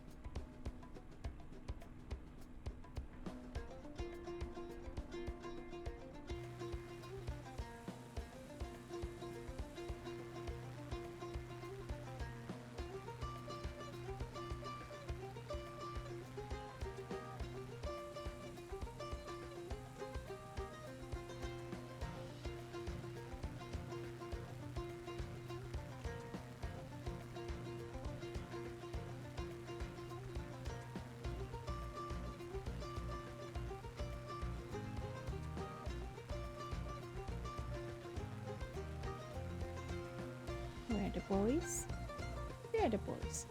Where are the boys? There are the boys.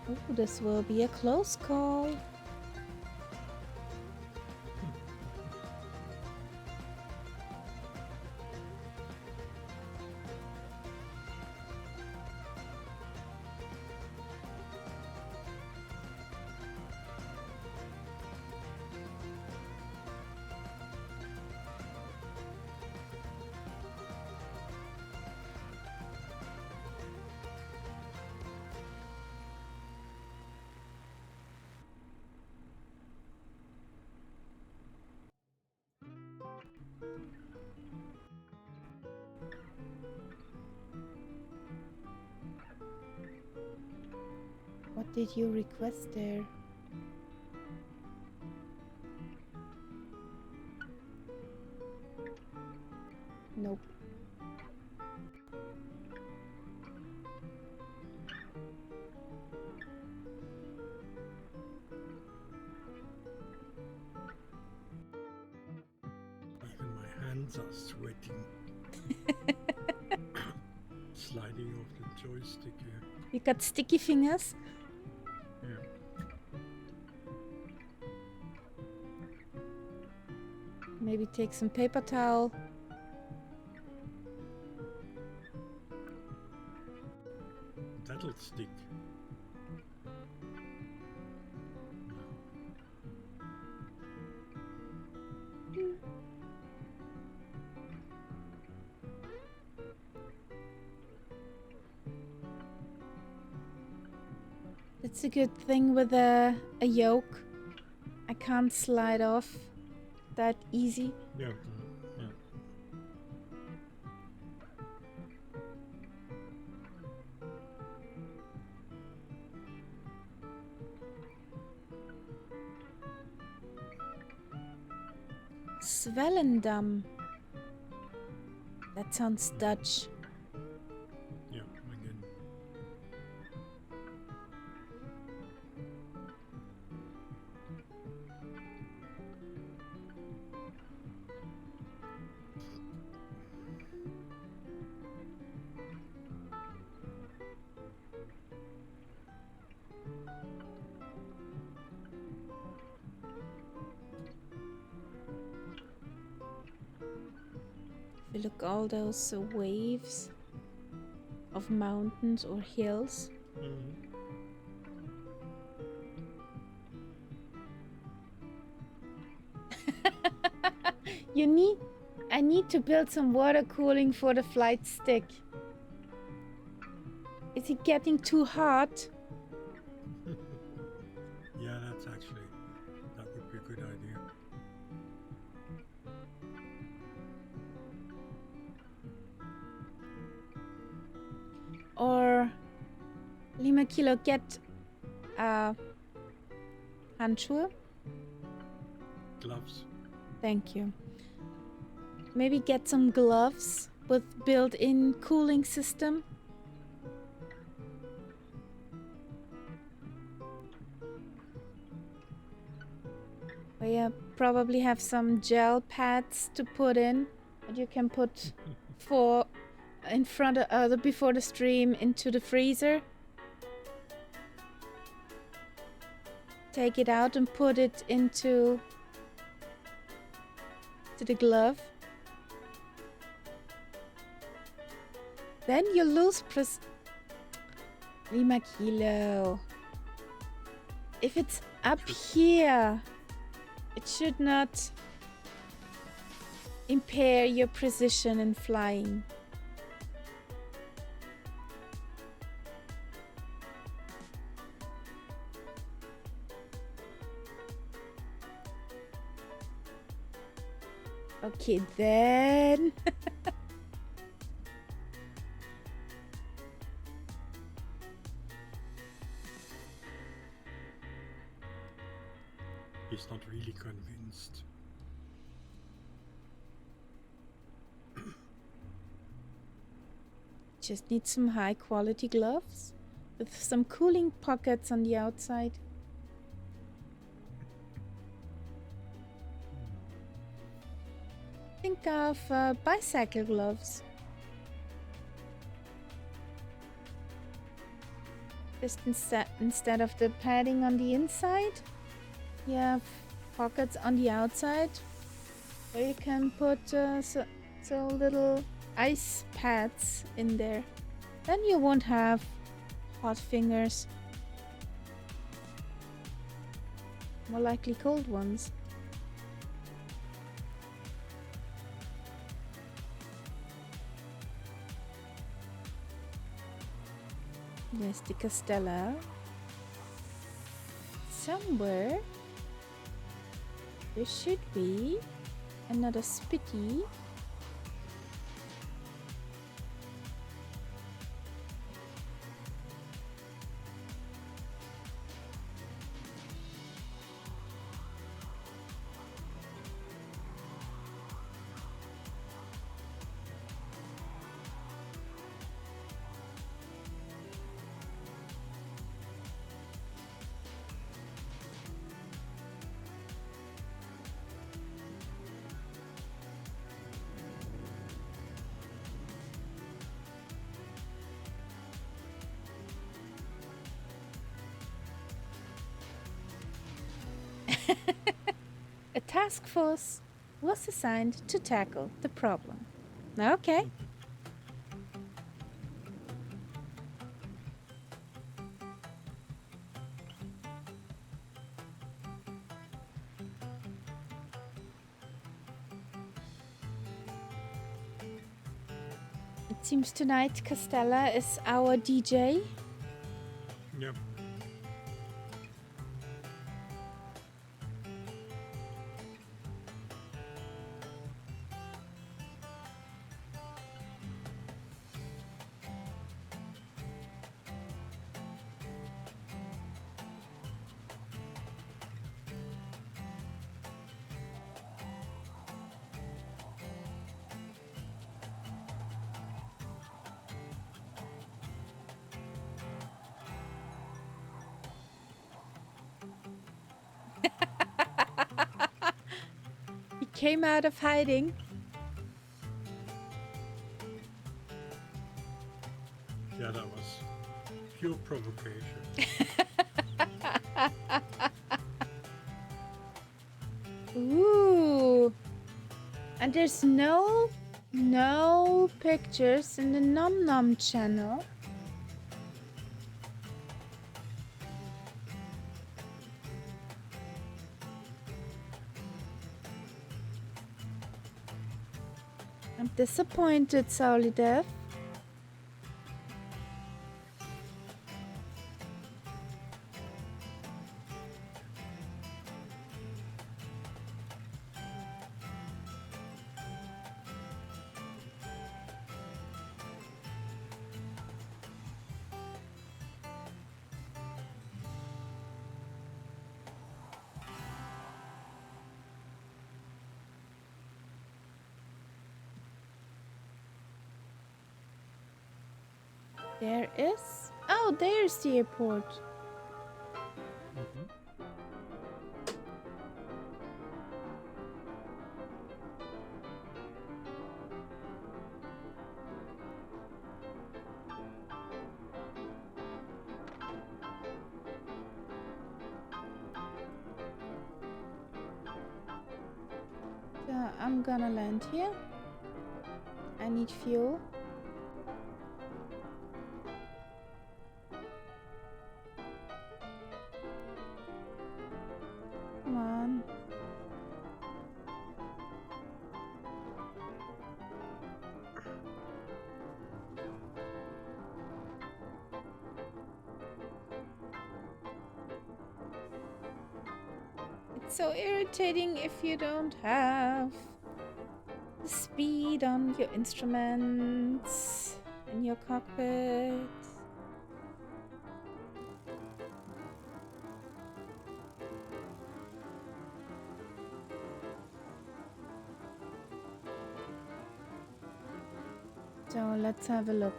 Oh, this will be a close call. What did you request there? Nope. Even my hands are sweating. Sliding off the joystick here. You got sticky fingers? Yeah. Maybe take some paper towel. That'll stick. It's a good thing with a yoke. I can't slide off that easy. Yeah. Yeah. Swellendam. That sounds Dutch. Yeah. Again. Look, all those waves of mountains or hills. I need to build some water cooling for the flight stick. Is it getting too hot? Yeah, that would be a good idea. Or Lima Kilo, get Handschuhe. Gloves. Thank you. Maybe get some gloves with built-in cooling system. We probably have some gel pads to put in that you can put in front of before the stream into the freezer. Take it out and put it into the glove. Then you lose Lima Kilo. If it's up here, it should not impair your precision in flying. Okay, then. He's not really convinced. Just need some high quality gloves with some cooling pockets on the outside. Think of bicycle gloves. Just instead of the padding on the inside, you have pockets on the outside where you can put so little ice pads in there. Then you won't have hot fingers. More likely cold ones. There's the Castella. Somewhere there should be another Spitty. A task force was assigned to tackle the problem. Okay. It seems tonight Castella is our DJ. Yep. He came out of hiding. Yeah, that was pure provocation. Ooh. And there's no No pictures in the Nom Nom channel. I'm disappointed, Solidev. There is... Oh, there's the airport. Mhm. So I'm gonna land here. I need fuel. Come on. It's so irritating if you don't have the speed on your instruments in your cockpit. So let's have a look.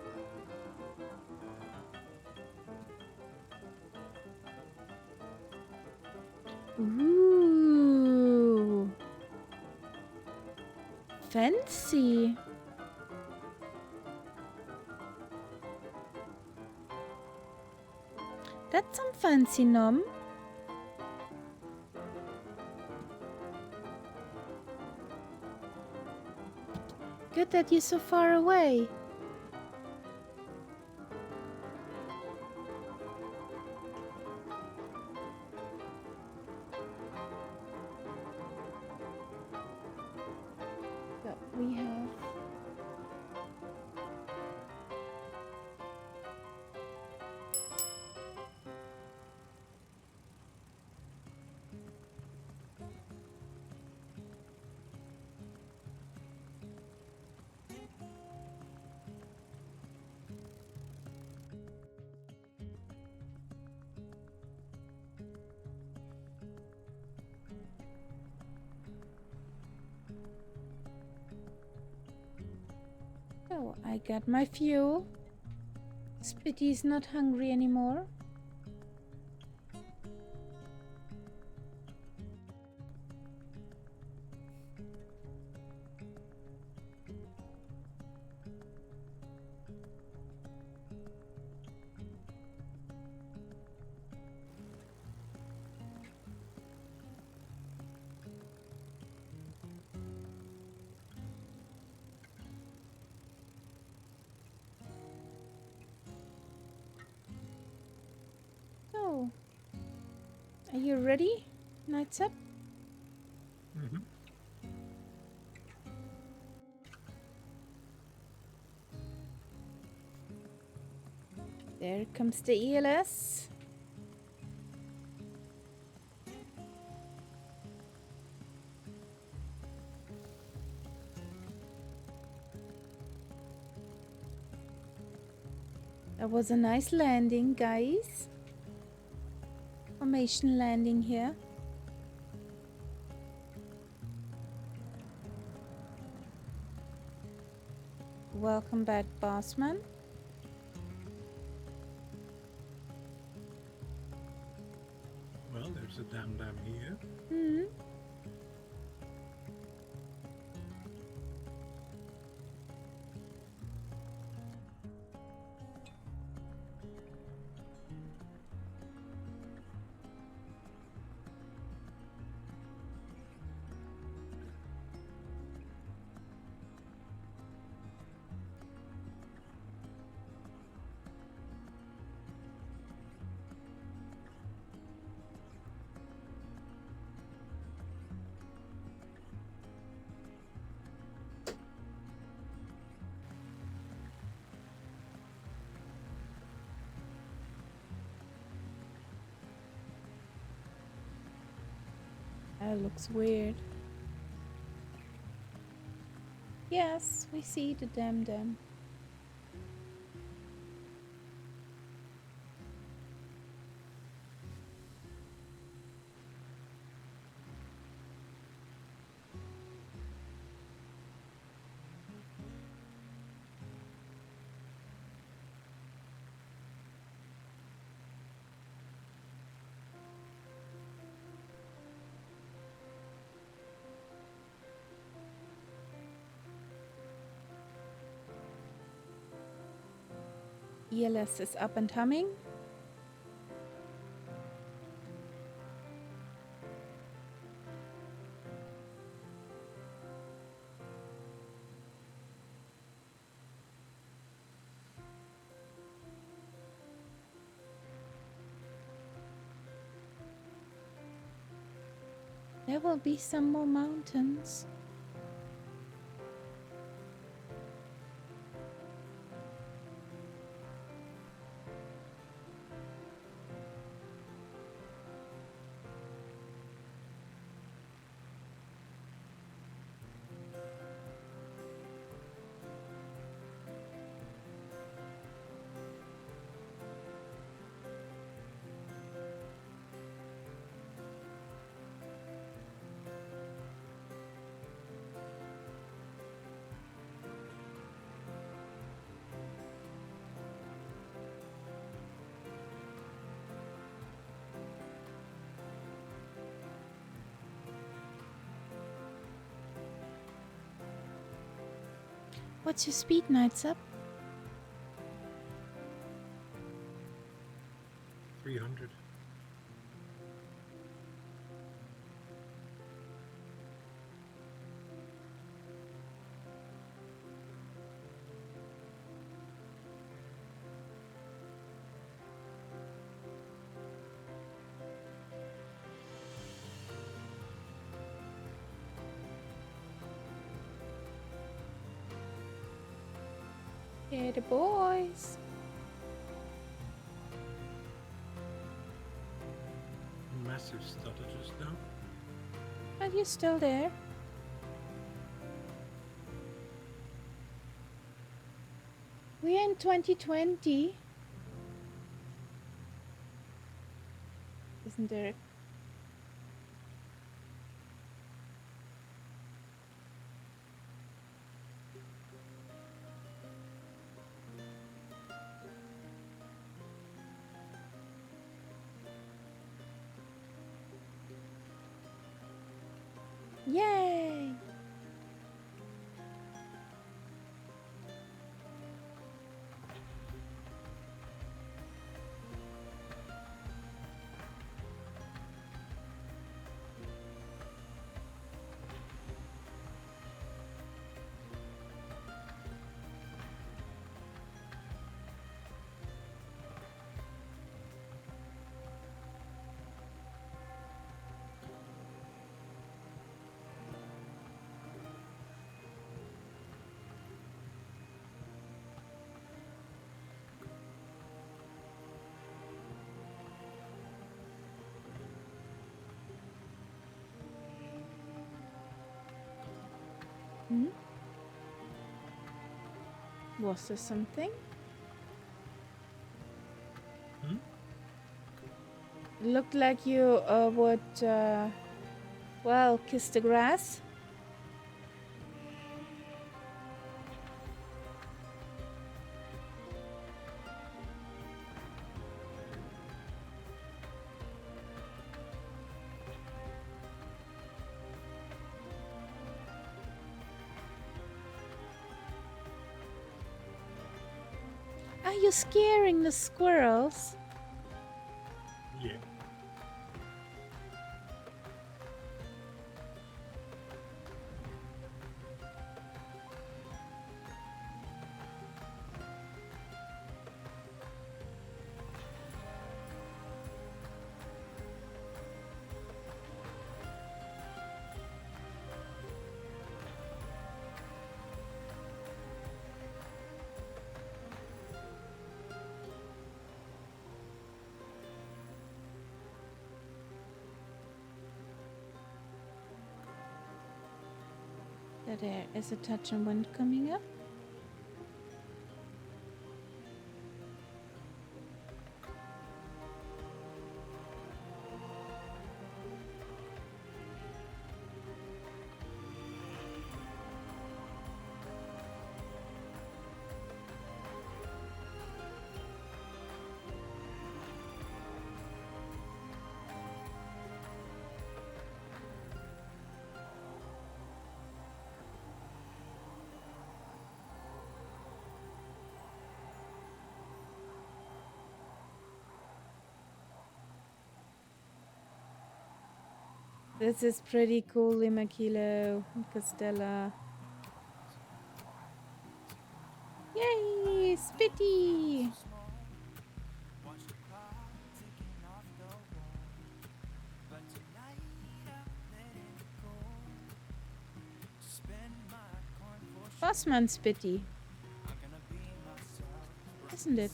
Ooh. Fancy. That's some fancy nom. Good that you're so far away. So we have So I got my fuel. Spitty's not hungry anymore. So, are you ready, Nightsap? Mhm. There comes the ELS. That was a nice landing, guys. Formation landing here. Welcome back, Bossman. Well, there's a dam here. Hmm. That looks weird. Yes, we see the dam. ELS is up and humming. There will be some more mountains. What's your speed, Nights Up? 300. Here the boys. Massive stutter just now. But you're still there. We're in 2020. Isn't there? Yay! Hmm? Was there something? Hmm? Looked like you would, well, kiss the grass. Are you scaring the squirrels? Yeah. So there is a touch and wind coming up. This is pretty cool, Lima Kilo, Costella. Yay, Spitty! Bossman Spitty. Isn't it?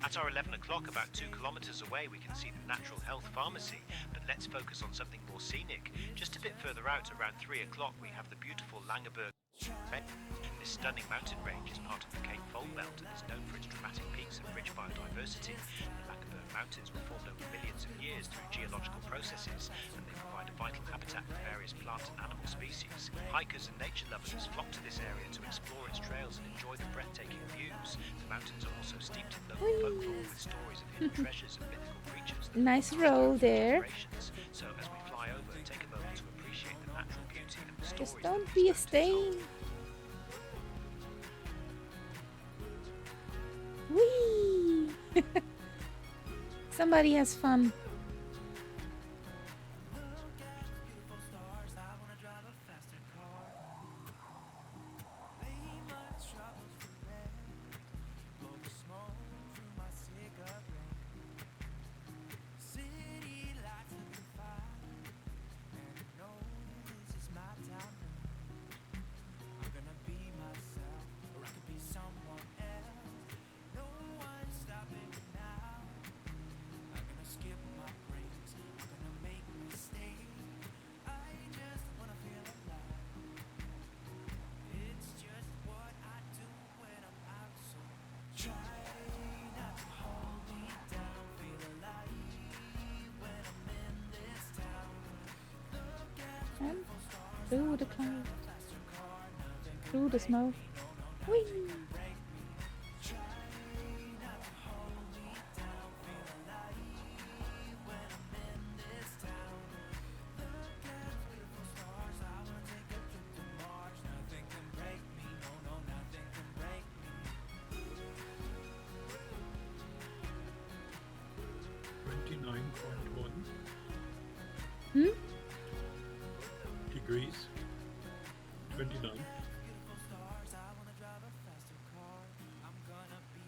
At our 11 o'clock, about 2 kilometres away, we can see the Natural Health Pharmacy, but let's focus on something more scenic. Just a bit further out, around 3 o'clock, we have the beautiful Langeberg. This stunning mountain range is part of the Cape Fold Belt and is known for its dramatic peaks and rich biodiversity. The Langeberg Mountains were formed over millions of years through geological processes, and they provide a vital habitat for various plant and animal species. Hikers and nature lovers flock to this area to explore its trails and enjoy the breathtaking views. The mountains are also steeped in local folklore with stories of hidden treasures and mythical creatures. Nice roll there. So as we fly over, take a moment to appreciate the natural beauty and the stories. Just don't be a stain. Whee! Somebody has fun. And through the clouds, through the smoke. Whee! Degrees. 29.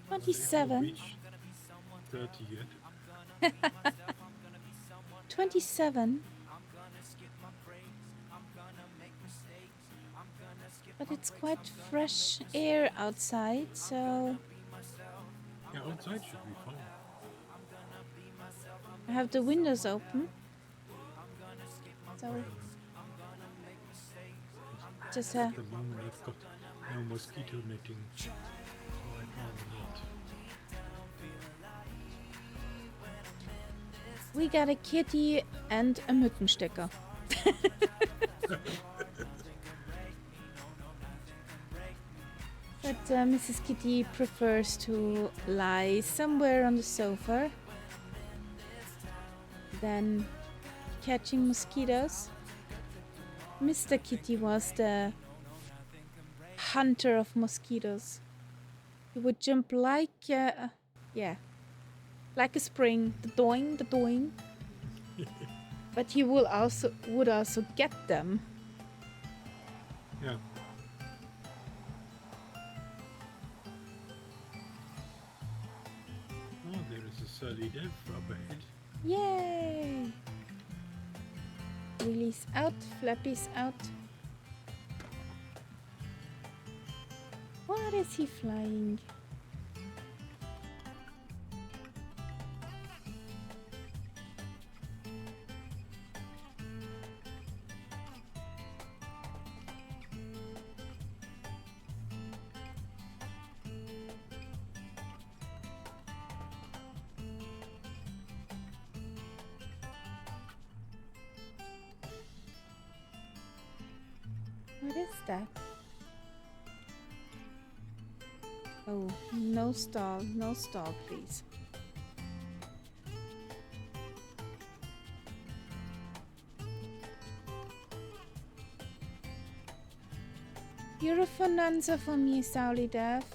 27. Reach 30 yet. 27. But it's quite fresh air outside, so Yeah, outside should be fine. I have the windows open. So just At the moment I've got no mosquito netting, so I'd rather not. we got a kitty and a Mückenstecker. But Mrs. Kitty prefers to lie somewhere on the sofa than catching mosquitoes. Mr. Kitty was the hunter of mosquitoes. He would jump like, like a spring, the doing, the doing. But he would also get them. Yeah. Oh, there is a surly dev up ahead. Yay! Release out, flappies out. What is he flying? that? Oh, no stall, please. You're a fun answer for me, Sally Dev.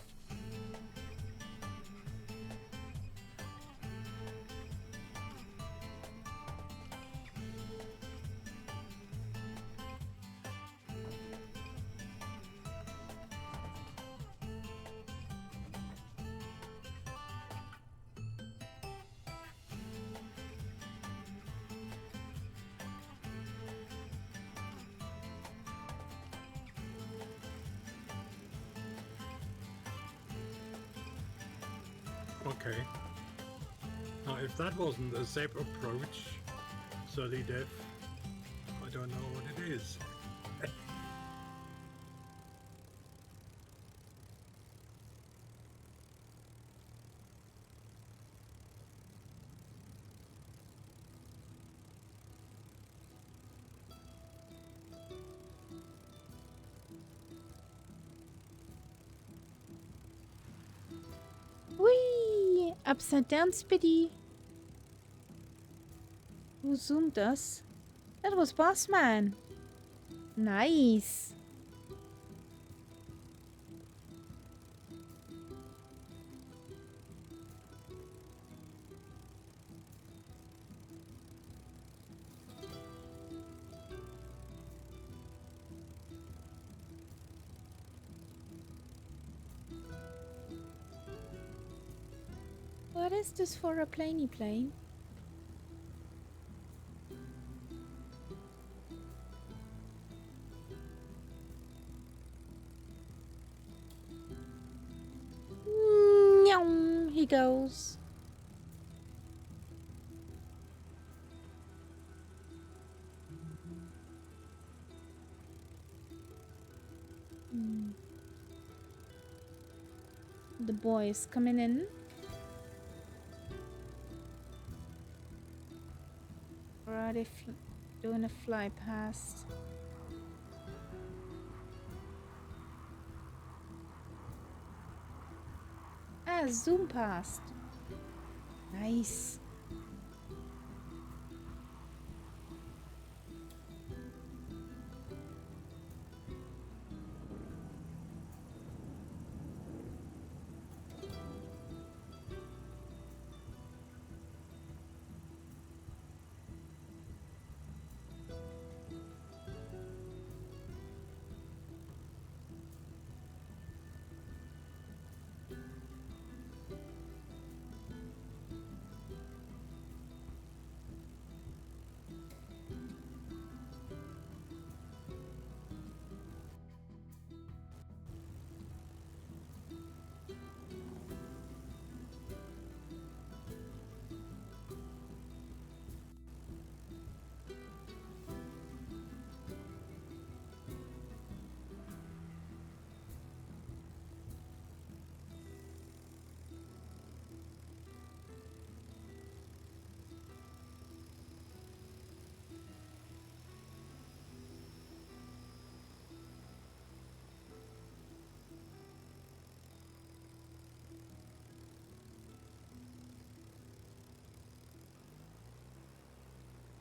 Okay. Now, if that wasn't a Zep approach, Sully Dev, I don't know what it is. Whee! Upside down Spitty. Who zoomed us? That was Bossman. Nice. What is this for a planey plane? Nyong, he goes. The boys coming in. Already doing a fly past. Ah, zoom past. Nice.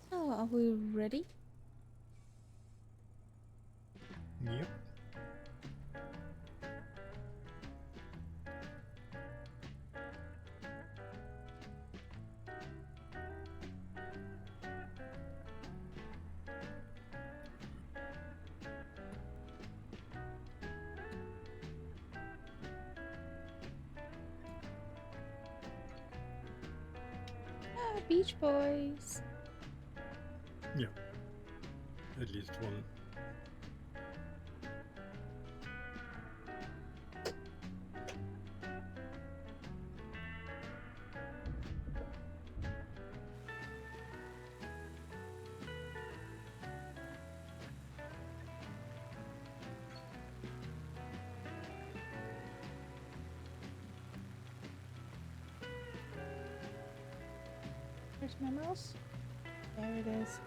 So, are we ready? Yep. Ah, Beach Boys. Yeah. At least one. Where's my mouse? There it is.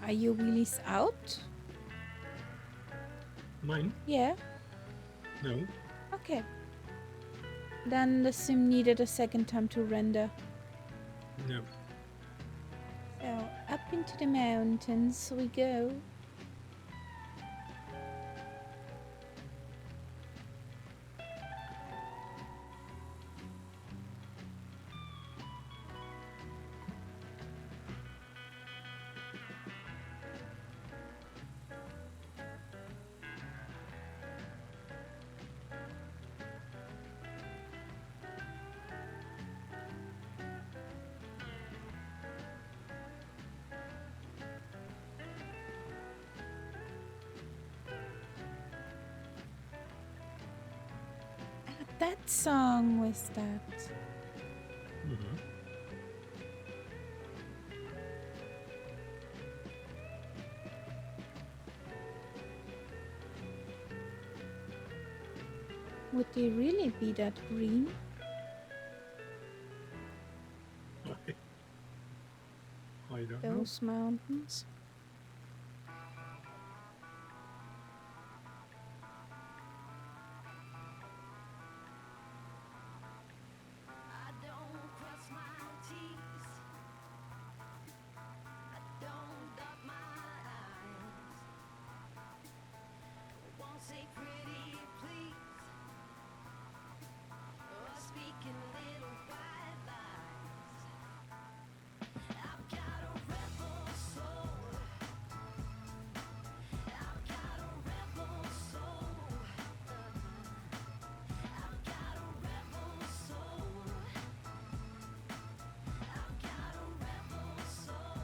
Are your wheelies out? Mine? Yeah. No. Okay. Then the sim needed a second time to render. No. So up into the mountains we go. That song was that. Mm-hmm. Would they really be that green? I don't know. Those mountains?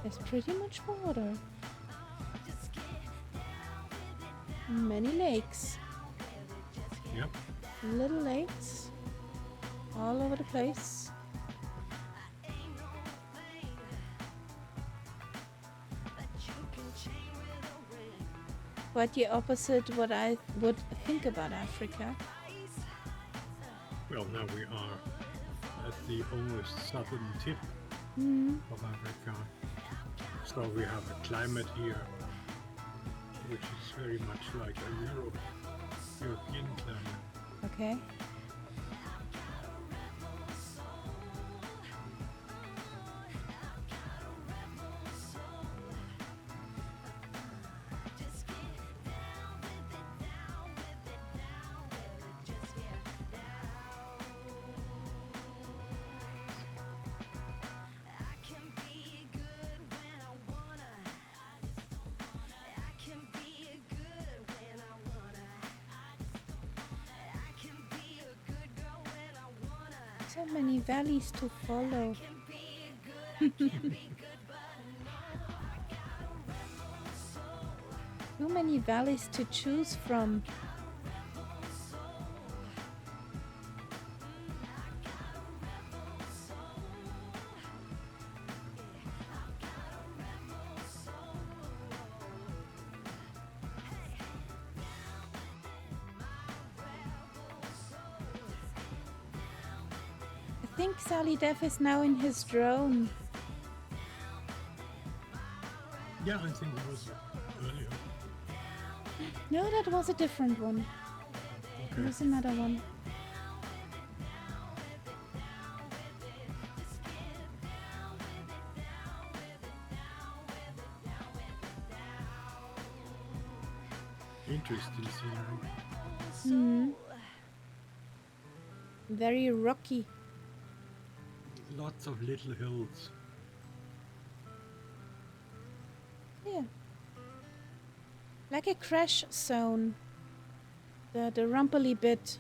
There's pretty much water. Many lakes. Yep. Little lakes. All over the place. Quite the opposite what I would think about Africa. Well, now we are at the almost southern tip of Africa. So we have a climate here which is very much like a European climate. Okay. So many valleys to follow. Too many valleys to choose from. I think Sally Dev is now in his drone. Yeah, I think it was earlier. No, that was a different one. It Okay. was another one. Interesting scenery. Very rocky. Lots of little hills. Yeah. Like a crash zone. The rumply bit.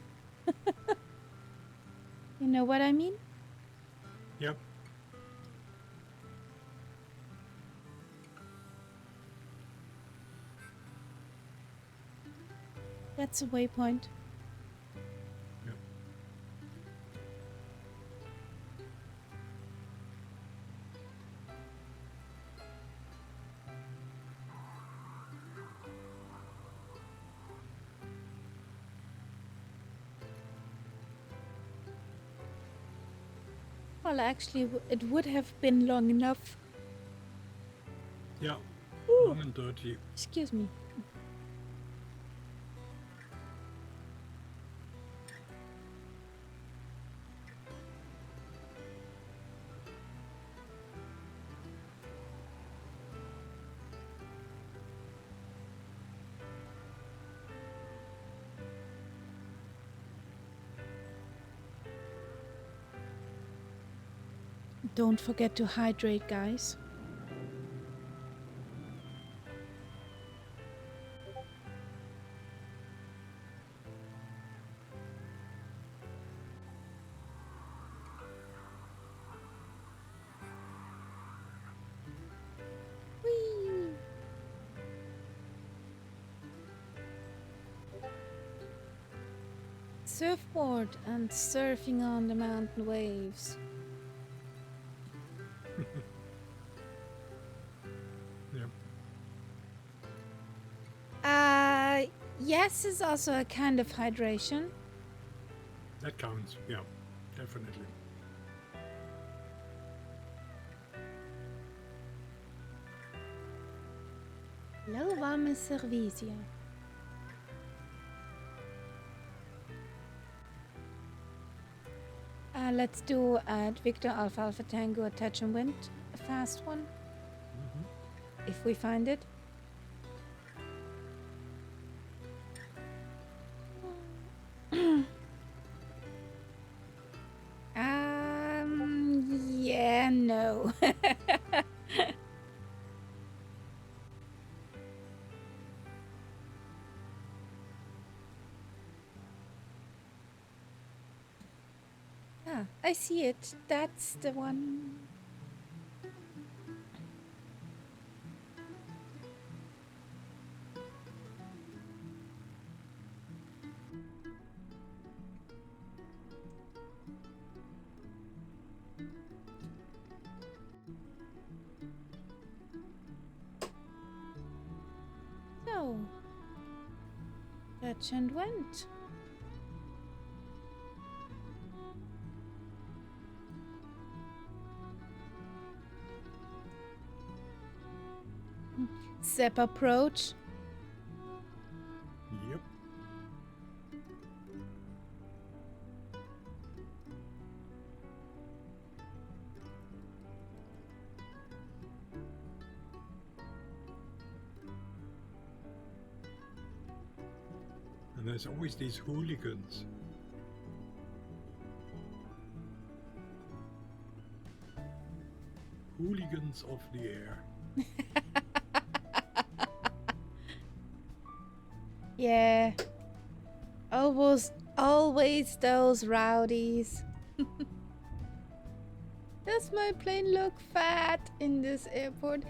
You know what I mean? Yep. That's a waypoint. Yep. Well, actually, it would have been long enough. Yeah. Ooh. long and dirty. Excuse me. Don't forget to hydrate, guys. Whee! Surfboard and surfing on the mountain waves. Yeah, Yes is also a kind of hydration. that counts. Yeah, definitely. Lauwarme Servisia. Let's do at Victor Alpha Alpha Tango Attach and Wind, a fast one, if we find it. Yeah, no. Ah, I see it. That's the one. So, Touch and Went. Step approach. Yep. And there's always these hooligans. Hooligans of the air. Yeah. Always those rowdies. Does my plane look fat in this airport?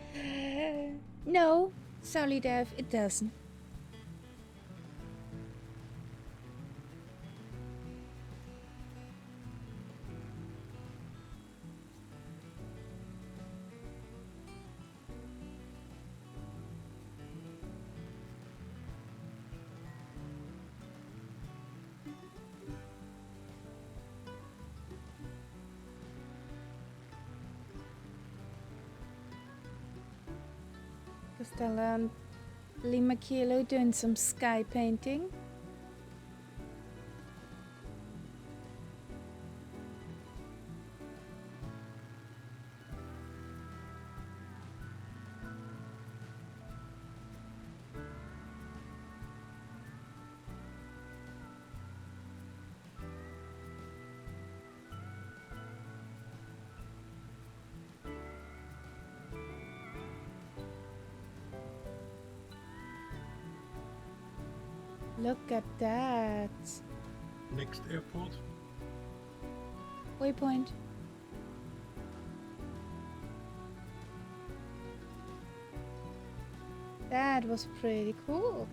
No, sorry, Dev, it doesn't. Stella and Lima Kilo doing some sky painting. Look at that. Next airport. Waypoint. That was pretty cool.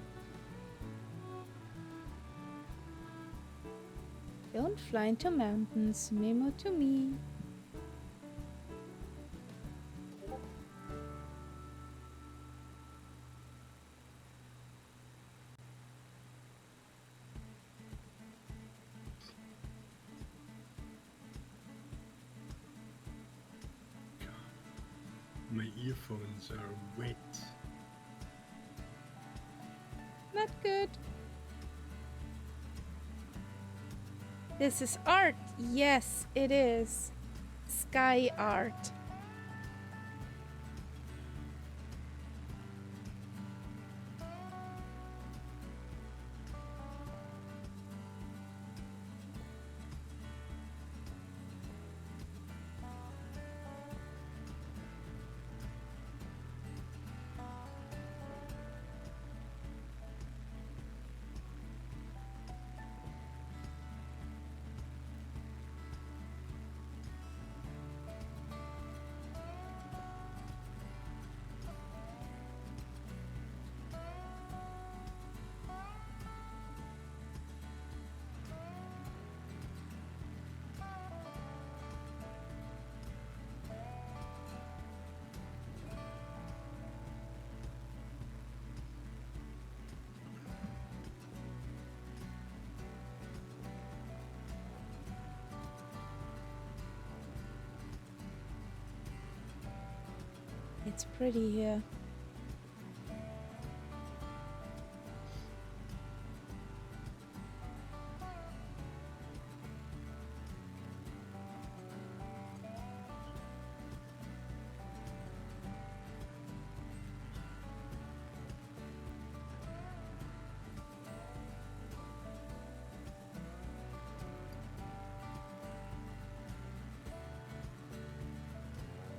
Don't fly into mountains. Memo to me. My earphones are wet. Not good. This is art. Yes, it is. Sky art. It's pretty here.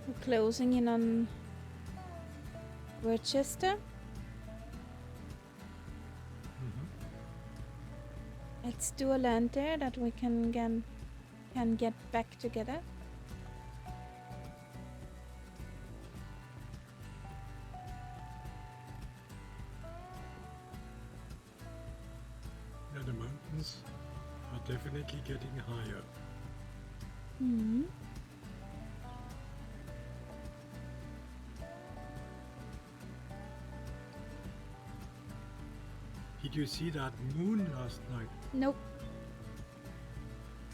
We're closing in on Rochester. Let's do a land there that we can get back together. Yeah, the mountains are definitely getting higher. Hmm. Did you see that moon last night? Nope.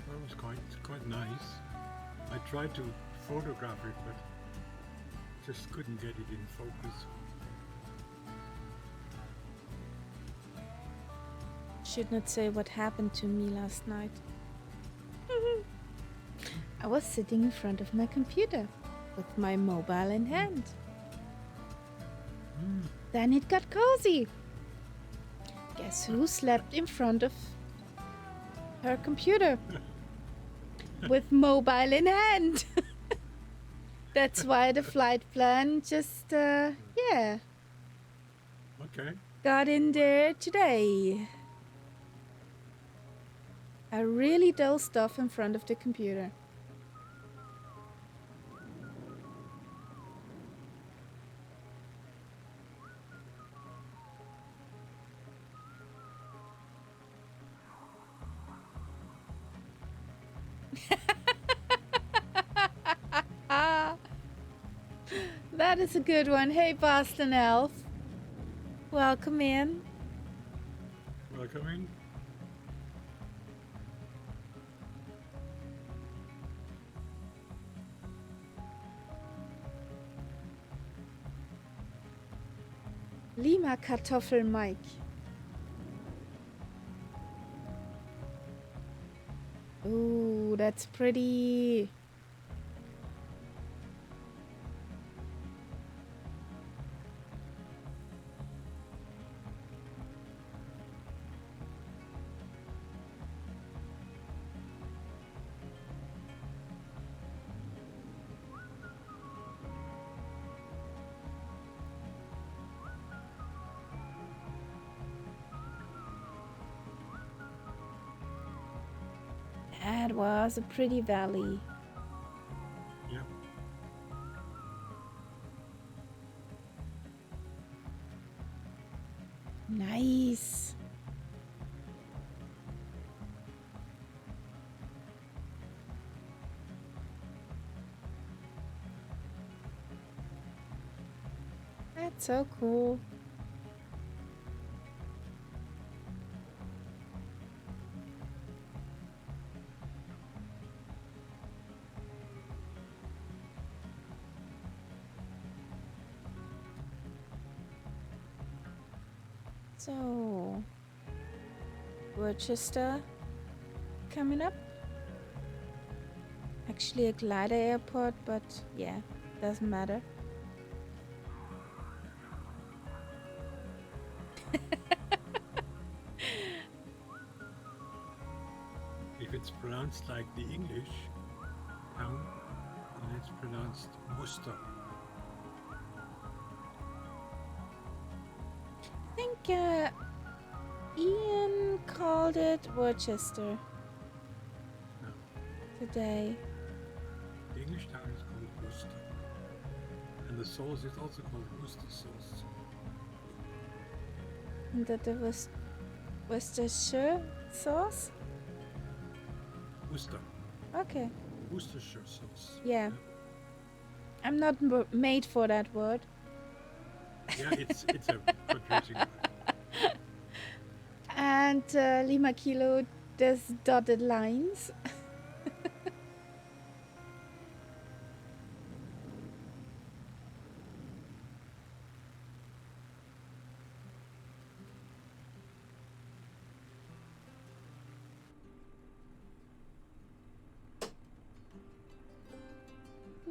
That was quite nice. I tried to photograph it, but just couldn't get it in focus. Should not say what happened to me last night. I was sitting in front of my computer with my mobile in hand. Then it got cozy. Guess who slept in front of her computer with mobile in hand? That's why the flight plan just, yeah, Okay. got in there today. I really dozed off in front of the computer. That is a good one. Hey, Boston Elf. Welcome in. Welcome in. Lima Kartoffel Mike. Ooh, that's pretty. That was a pretty valley. Yeah. Nice. That's so cool. So, Worcester coming up. Actually, a glider airport, but yeah, doesn't matter. If it's pronounced like the English town, then it's pronounced Worcester. I think Ian called it Worcester No, today. the English town is called Worcester. And the sauce is also called Worcester sauce. And that there was Worcestershire sauce? Worcester. Okay. Worcestershire sauce. Yeah. I'm not made for that word. Yeah, it's a confusing word. And Lima Kilo, there's dotted lines.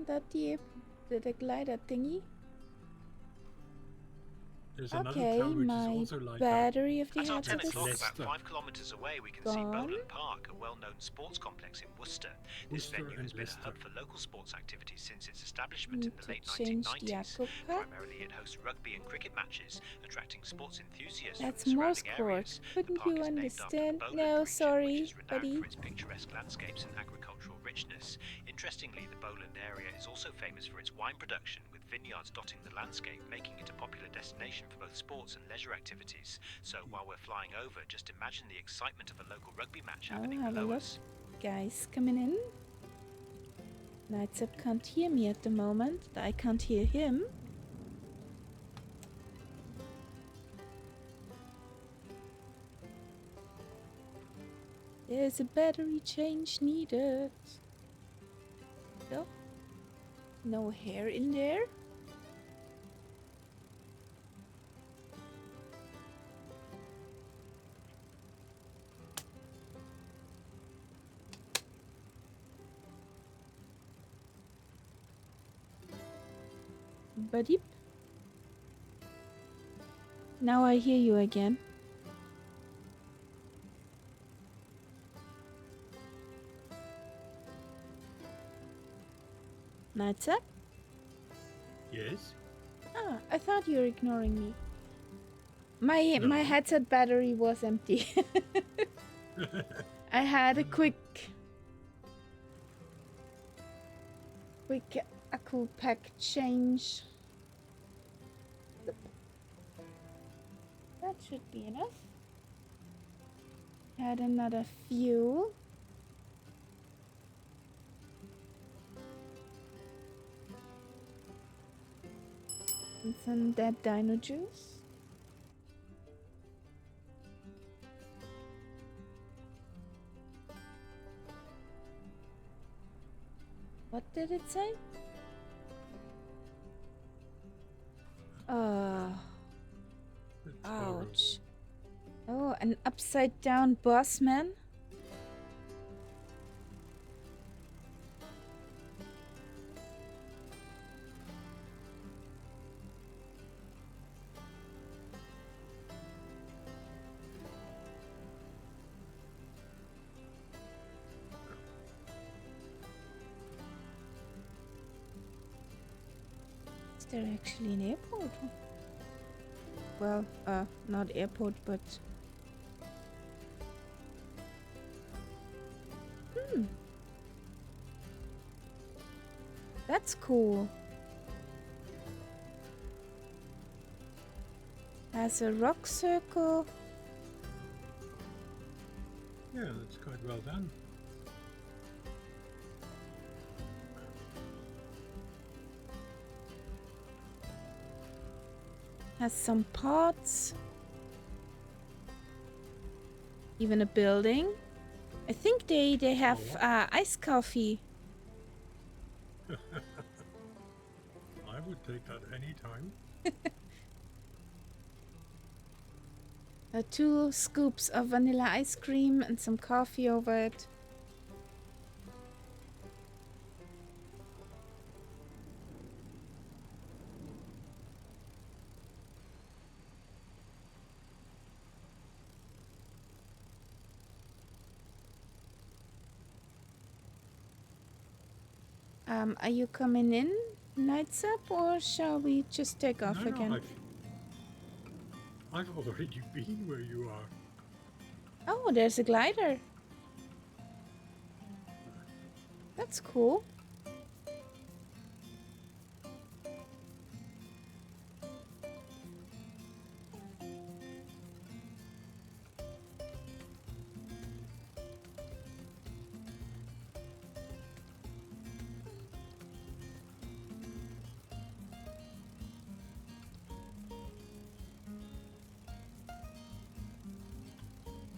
That the glider thingy. There's another Okay, town which is my also like battery of the At our 10 headset is o'clock, about Leicester. 5 kilometres away, we can see gone. Boland Park, a well-known sports complex in Worcester. This Worcester venue and has been a Leicester. hub for local sports activities since its establishment in Need the to late change the 1990s. Aqua Park. Primarily, it hosts rugby and cricket matches, attracting sports enthusiasts That's from the Morse surrounding code. areas. The Couldn't park you is named after the understand? Boland No, region, sorry, which is renowned buddy. for its picturesque landscapes and agricultural richness. Interestingly, the Boland area is also famous for its wine production, with vineyards dotting the landscape, making it a popular destination for both sports and leisure activities. So while we're flying over, just imagine the excitement of a local rugby match I'll happening have a below look. us. Guys coming in. Nightsap can't hear me at the moment. I can't hear him. There's a battery change needed. So, no hair in there. Buddy. Now I hear you again. Nightsap? Yes. Ah, I thought you were ignoring me. My No. headset battery was empty. I had a quick Akku pack change. That should be enough. Add another fuel. And some dead dino juice. What did it say? It's horrible. Ouch. Oh, an upside down boss man? Is there actually an airport? Well, not airport, but... That's cool. Has a rock circle. Yeah, that's quite well done. Has some pots. Even a building. I think they have iced coffee. I would take that any time. 2 scoops of vanilla ice cream and some coffee over it. Are you coming in, Nights Up, or shall we just take off No, again? no, I've already been where you are. Oh, there's a glider. That's cool.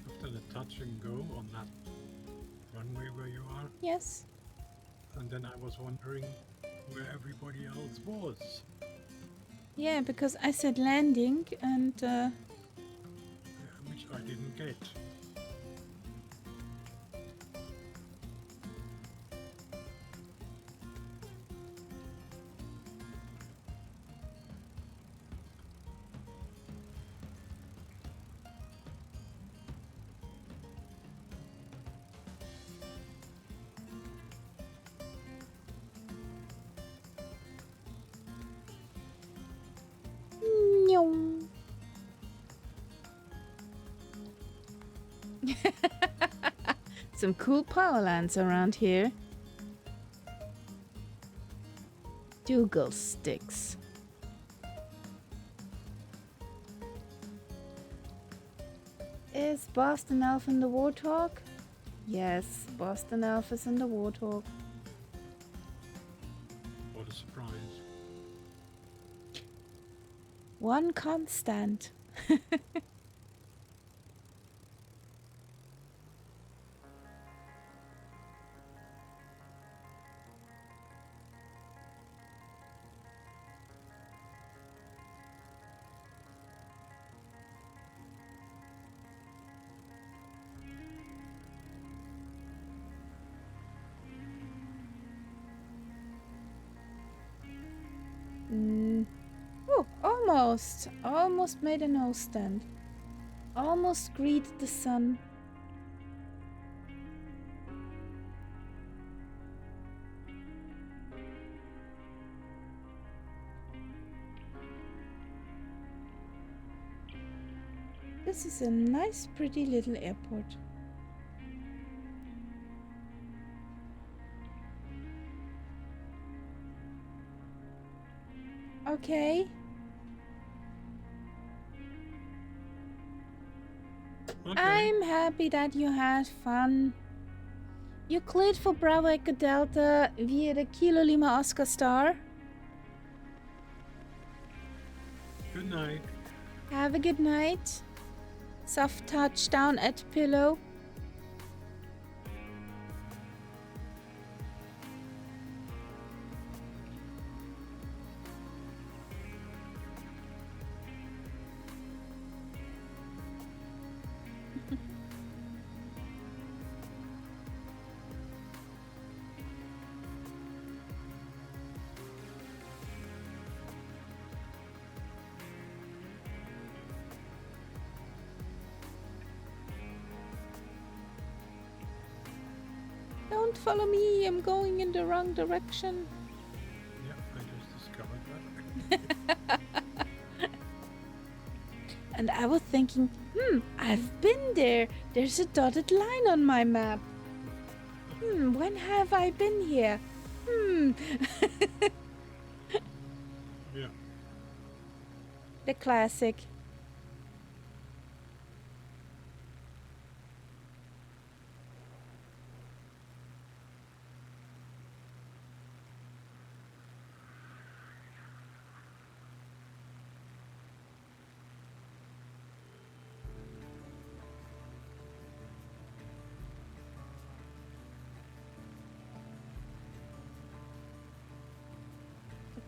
After the touch and go on that runway where you are, Yes. and then I was wondering where everybody else was. Yeah, because I said landing and Which I didn't get. Nyong. Some cool power lands around here. Dougal sticks. Is Boston Elf in the Warthog? Yes, Boston Elf is in the Warthog. What a surprise. One constant. Oh, almost. Almost made a nose stand. Almost greeted the sun. This is a nice, pretty little airport. Okay. Okay. I'm happy that you had fun. You cleared for Bravo Echo Delta via the Kilo Lima Oscar Star. Good night. Have a good night. Soft touchdown at Pillow. Don't follow me, I'm going in the wrong direction. Yeah, I just discovered that. And I was thinking, I've been there. There's a dotted line on my map. When have I been here? Yeah. The classic.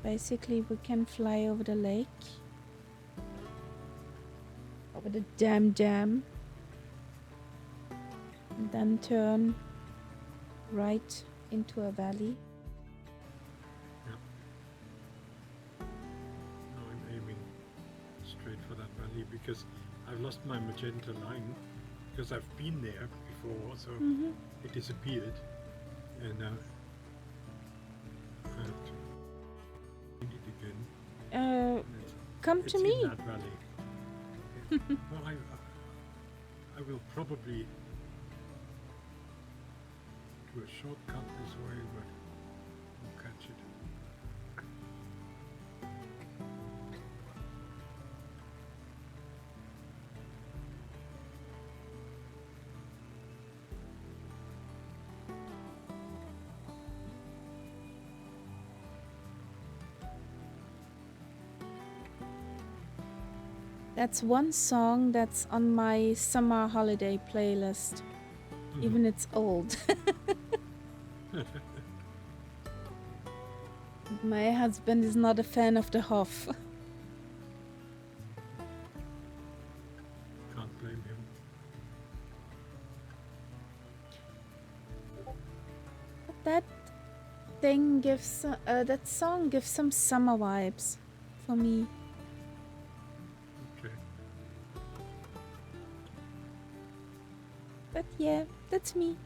Basically, we can fly over the lake. over the dam. And then turn right into a valley. Now I'm aiming straight for that valley because I've lost my magenta line because I've been there before, so it disappeared, and I have to find it again. Come It's to in me. that valley. Well, I will probably do a shortcut this way, but I'll catch it. That's one song that's on my summer holiday playlist. Even it's old. My husband is not a fan of the Hoff. Can't blame him. That thing gives, that song gives some summer vibes for me. Okay. But yeah, that's me.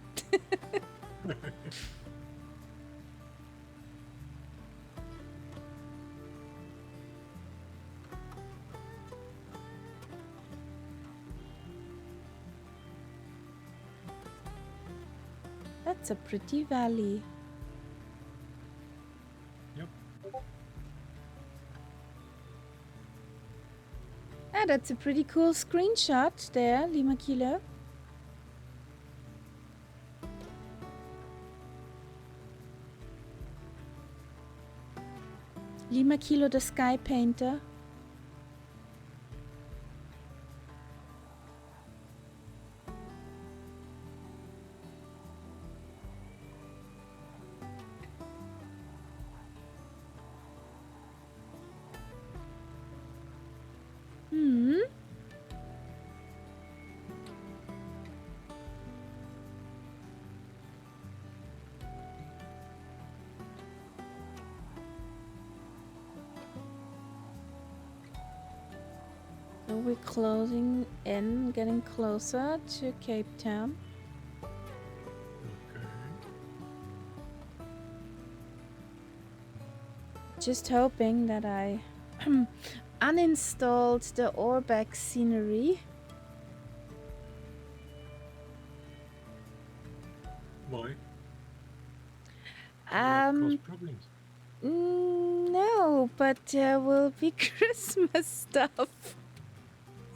That's a pretty valley. Yep. Ah, that's a pretty cool screenshot there, Lima Kilo. Lima Kilo, the sky painter. So we're closing in, getting closer to Cape Town. Okay. Just hoping that I uninstalled the Orbeck scenery. Why? Um, Cause problems. No, but there will be Christmas stuff.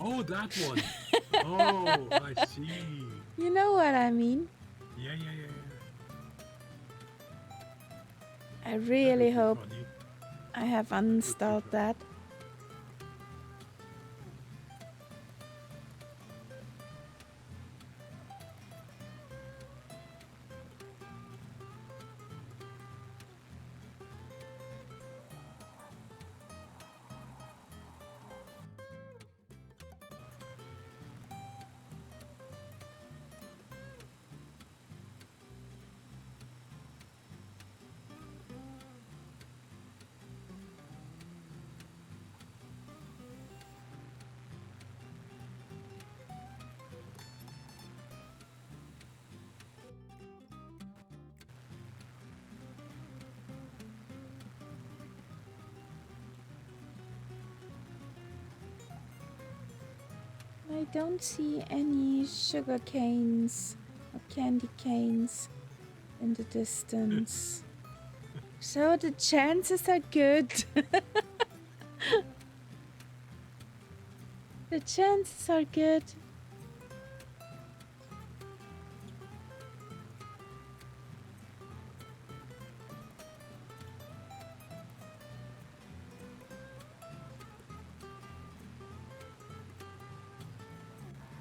Oh, that one. Oh, I see. You know what I mean? Yeah. I really That would hope be funny. I have uninstalled that. I don't see any sugar canes or candy canes in the distance. So the chances are good. The chances are good.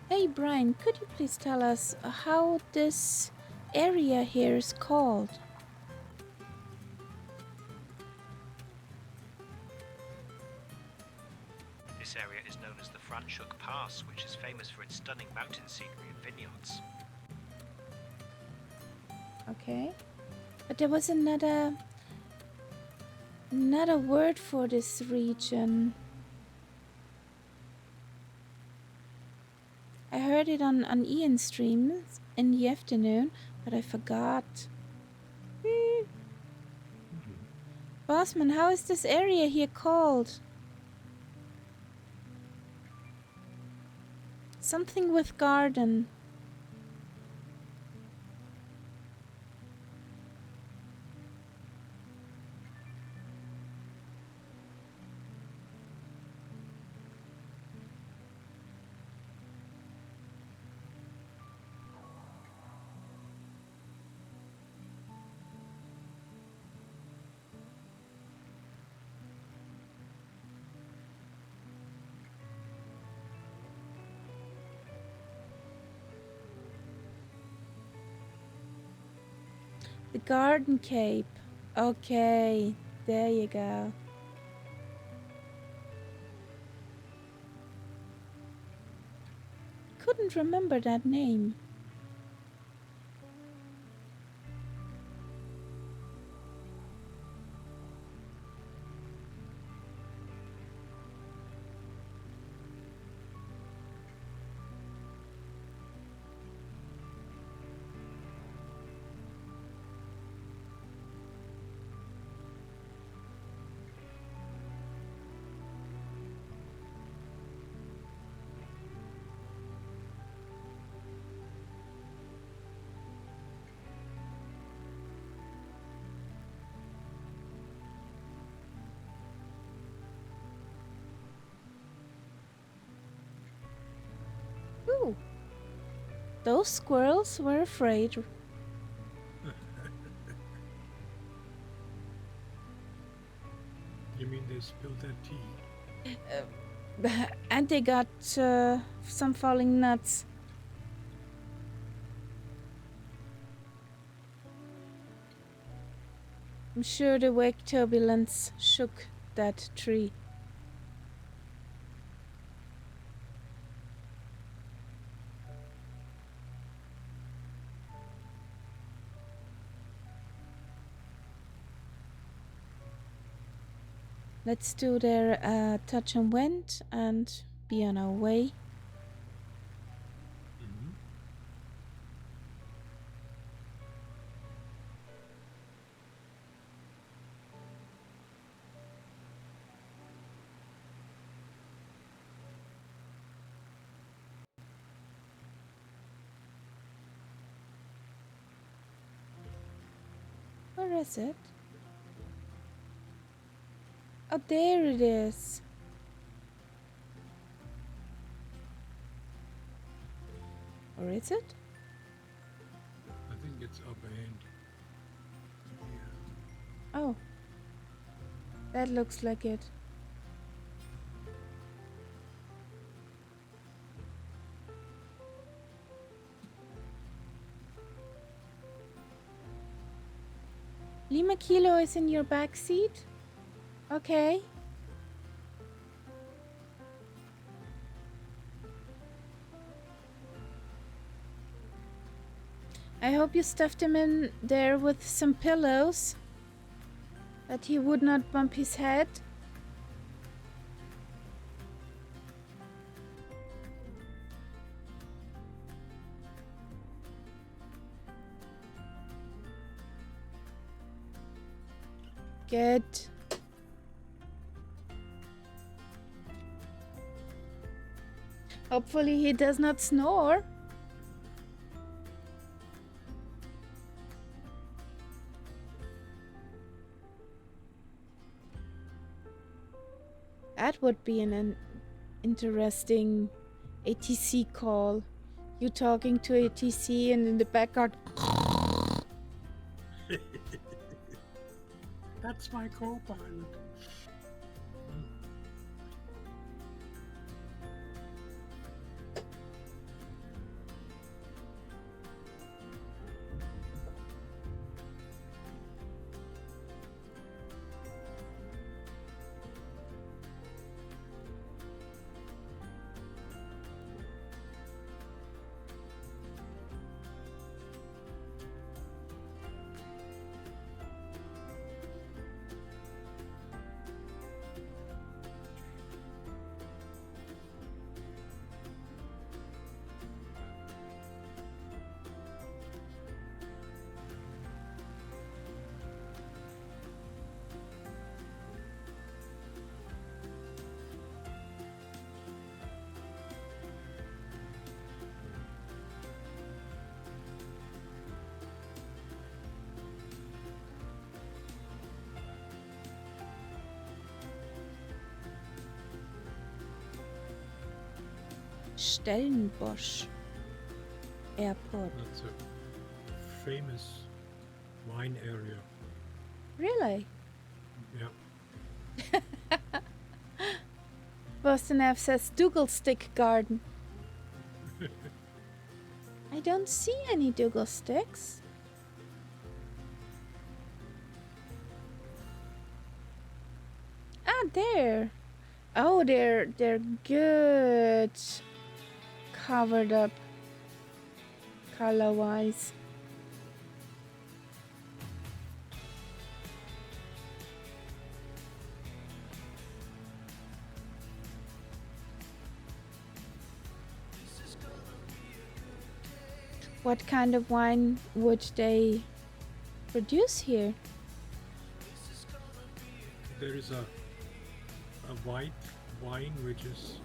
Hey Brian, could you please tell us how this area here is called? This area is known as the Franschhoek Pass, which famous for its stunning mountain scenery and vineyards. Okay. But there was another word for this region. I heard it on Ian streams in the afternoon, but I forgot. Bossman, how is this area here called? Something with garden. The Garden Cape. Okay, there you go. Couldn't remember that name. Ooh. Those squirrels were afraid. You mean they spilled their tea? And they got some falling nuts. I'm sure the wake turbulence shook that tree. Let's do their touch and went and be on our way. Where is it? Oh, there it is. Or is it? I think it's up ahead. Yeah. Oh. That looks like it. Lima Kilo is in your back seat? Okay. I hope you stuffed him in there with some pillows, that he would not bump his head. Good. Hopefully he does not snore. That would be an interesting ATC call. You talking to ATC and in the background. That's my co-pilot. Stellenbosch Airport. That's a famous wine area. Really? Yeah. Boston F says Dougal Stick Garden. I don't see any Dougal sticks. Ah, there. Oh, they're good covered up color-wise. What kind of wine would they produce here? There is a white wine which is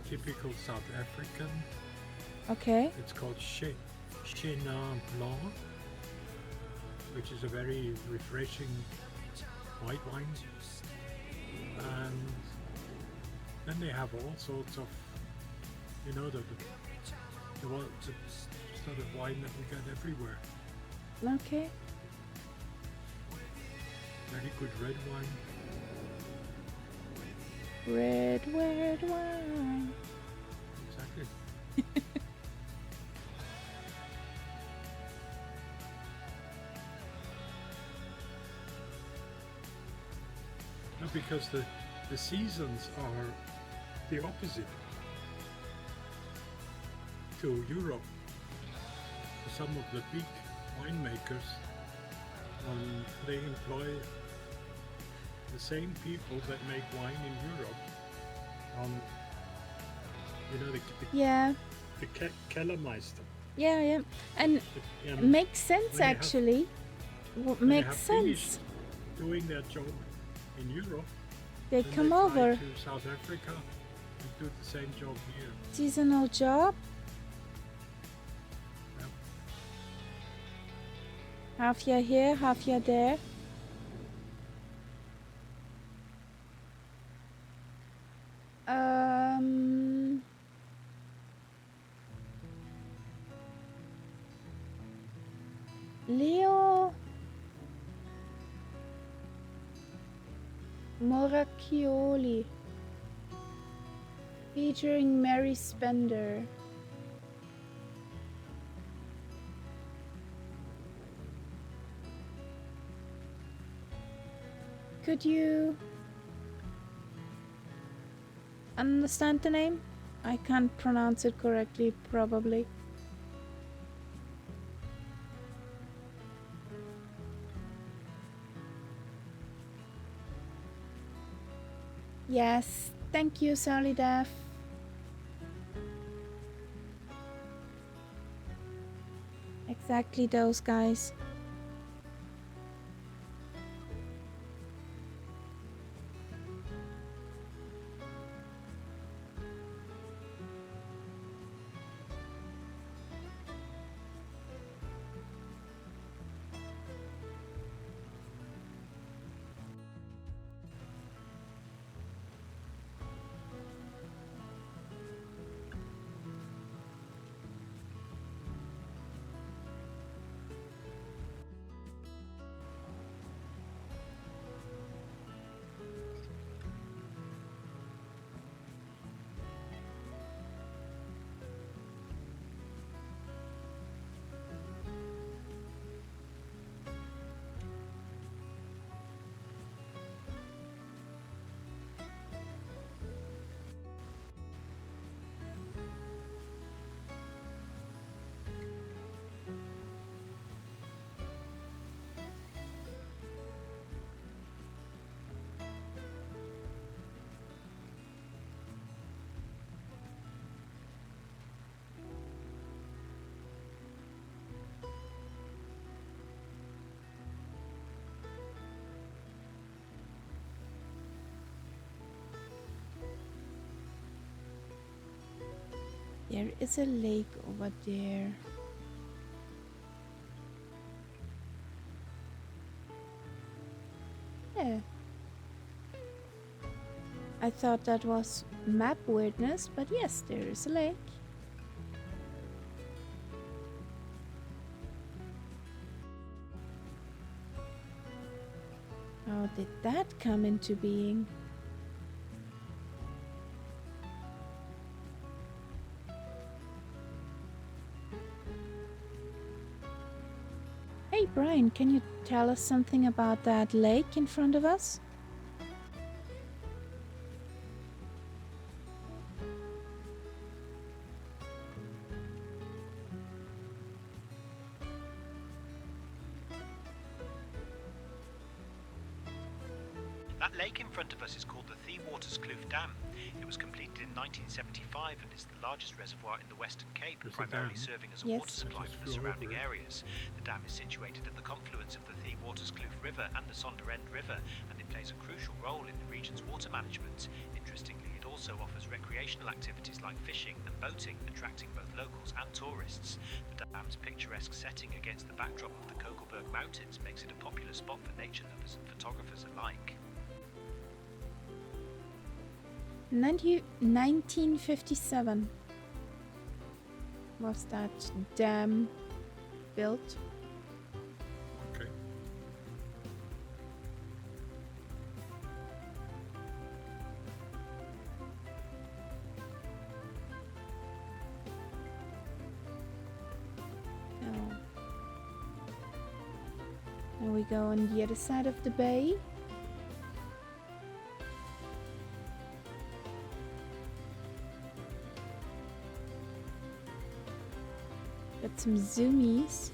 typical South African. Okay. It's called Chenin Blanc, which is a very refreshing white wine. And then they have all sorts of, you know, the sort of wine that we get everywhere. Okay. Very good red wine. Red wine. Exactly. No, because the seasons are the opposite to Europe. Some of the big winemakers, they employ the same people that make wine in Europe. You know, Yeah. the Kellermeister. Yeah. And makes sense actually. Makes sense. Doing their job in Europe, They then come they fly over. to South Africa and do the same job here. Seasonal job. Yep. Half year here, half year there. Leo Moracchioli featuring Mary Spender. Could you understand the name? I can't pronounce it correctly, probably. Yes, thank you, Sally Def. Exactly those guys. There is a lake over there. Yeah. I thought that was map weirdness, but yes, there is a lake. How did that come into being? Hey Brian, can you tell us something about that lake in front of us? That lake in front of us is called the Waters-Kloof Dam. It was completed in 1975 and is the largest reservoir in the Western Cape, There's a primarily dam. serving as a Yes. water supply Just for the flew over surrounding it. areas. The dam is situated at the confluence of the Waters-Kloof River and the Sonderend River, and it plays a crucial role in the region's water management. Interestingly, it also offers recreational activities like fishing and boating, attracting both locals and tourists. The dam's picturesque setting against the backdrop of the Kogelberg Mountains makes it a popular spot for nature lovers and photographers alike. 1957 was that dam built. Okay. Now we go on the other side of the bay. Got some zoomies.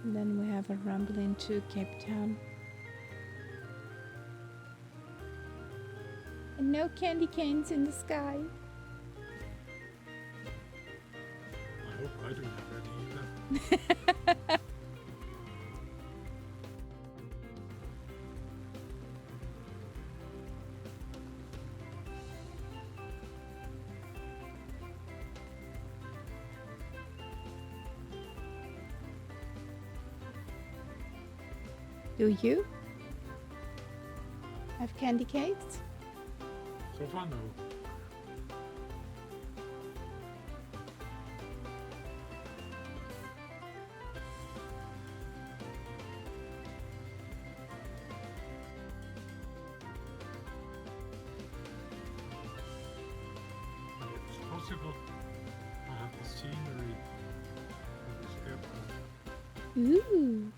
And then we have a rumble into Cape Town. And no candy canes in the sky. I hope I don't have any either. Do you have candy canes? So far, no. But it's possible I have the scenery of this airport Ooh.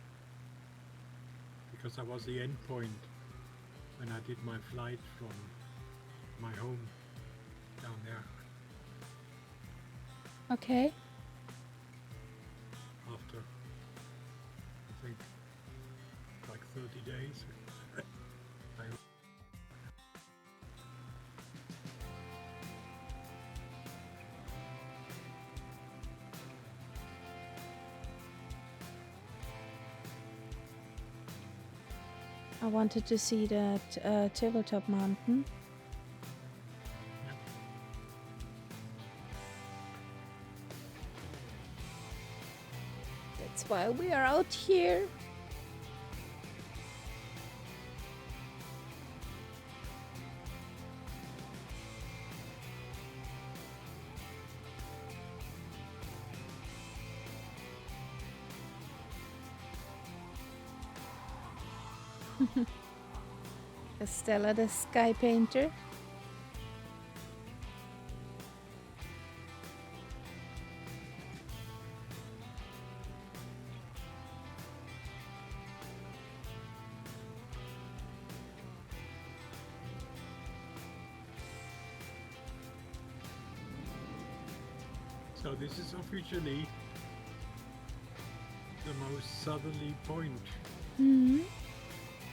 because that was the end point when I did my flight from my home down there Okay. after I think like 30 days. I I wanted to see that tabletop mountain. That's why we are out here. Estella the sky painter. So this is officially the most southerly point. Hmm.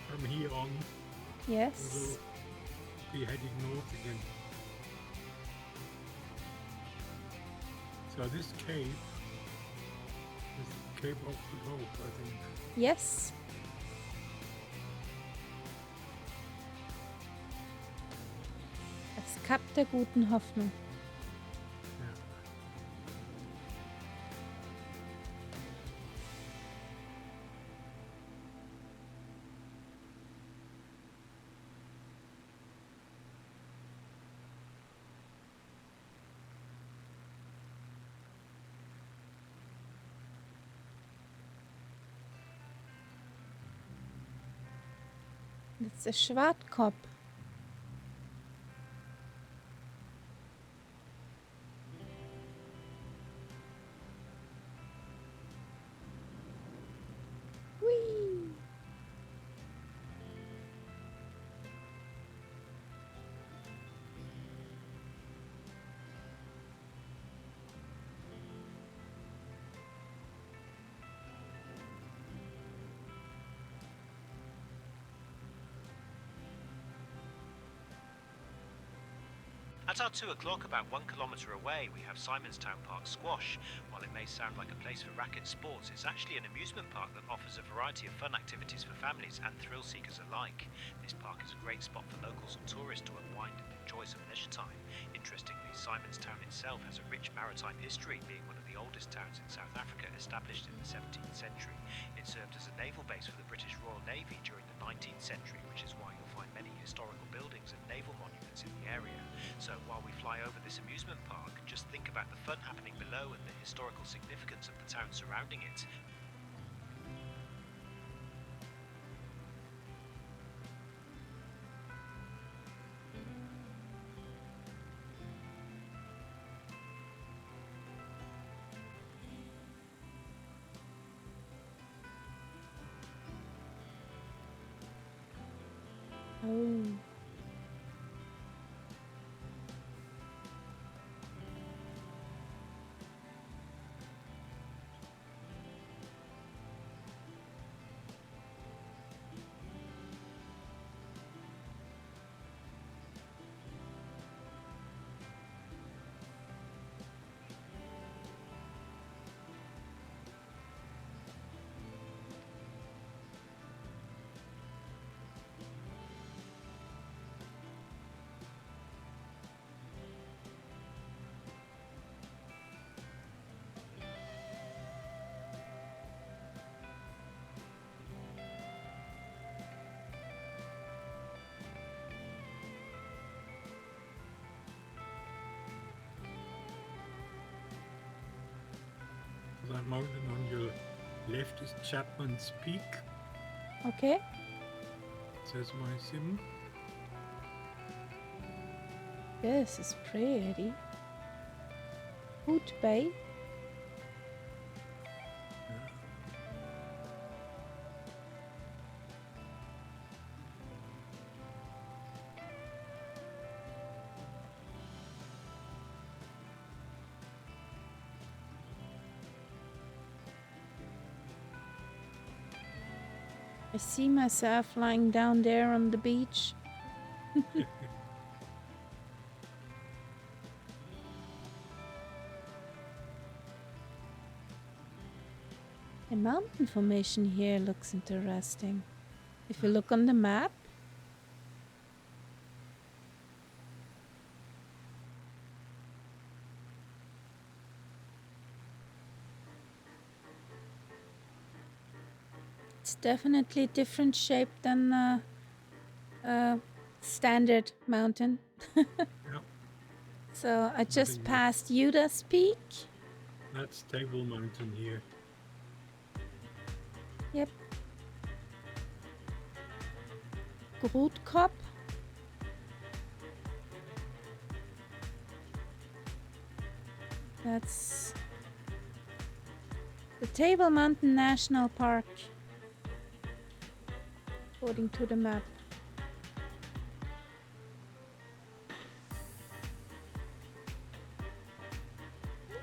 From here on, Yes. we'll be heading north again. So this cape is Cape of Good Hope, I think. Yes. Das Kap der guten Hoffnung. Yeah. That's a Schwarzkopf. Whee! At our 2 o'clock, about 1 kilometre away, we have Simonstown Park Squash. While it may sound like a place for racket sports, it's actually an amusement park that offers a variety of fun activities for families and thrill seekers alike. This park is a great spot for locals and tourists to unwind and enjoy some leisure time. Interestingly, Simonstown itself has a rich maritime history, being one of the oldest towns in South Africa, established in the 17th century. It served as a naval base for the British Royal Navy during the 19th century, which is why you'll find many historical buildings and naval monuments in the area. So while we fly over this amusement park, just think about the fun happening below and the historical significance of the town surrounding it. Oh. That mountain on your left is Chapman's Peak, Okay. says my sim. This is pretty. Hoot Bay. I see myself lying down there on the beach. The mountain formation here looks interesting. If you look on the map, it's definitely different shape than standard mountain. Yeah, So I just Nothing passed Judas Peak. that's Table Mountain here. Yep. Grootkop. That's the Table Mountain National Park, according to the map.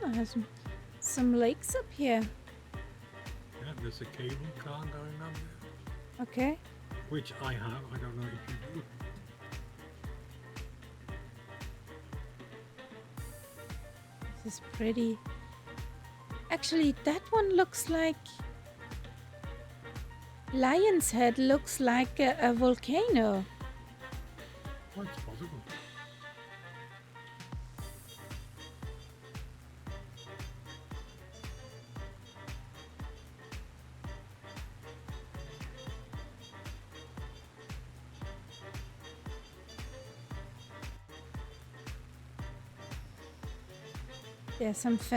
Oh, there's some lakes up here. Yeah, there's a cable car going up there, Okay. which I have. I don't know if you do. This is pretty. Actually, that one looks like Lion's Head looks like a volcano. Oh, it's possible.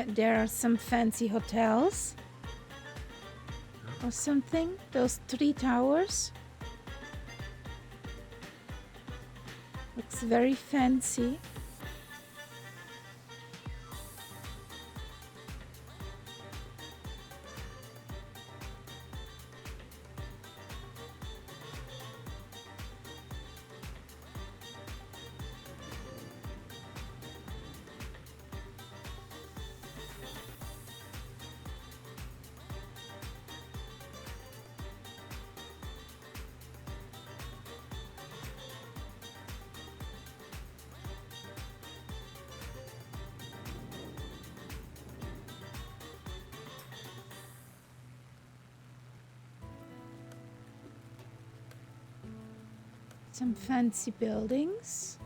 There are some fancy hotels or something. Those 3 towers. Looks very fancy. Some fancy buildings.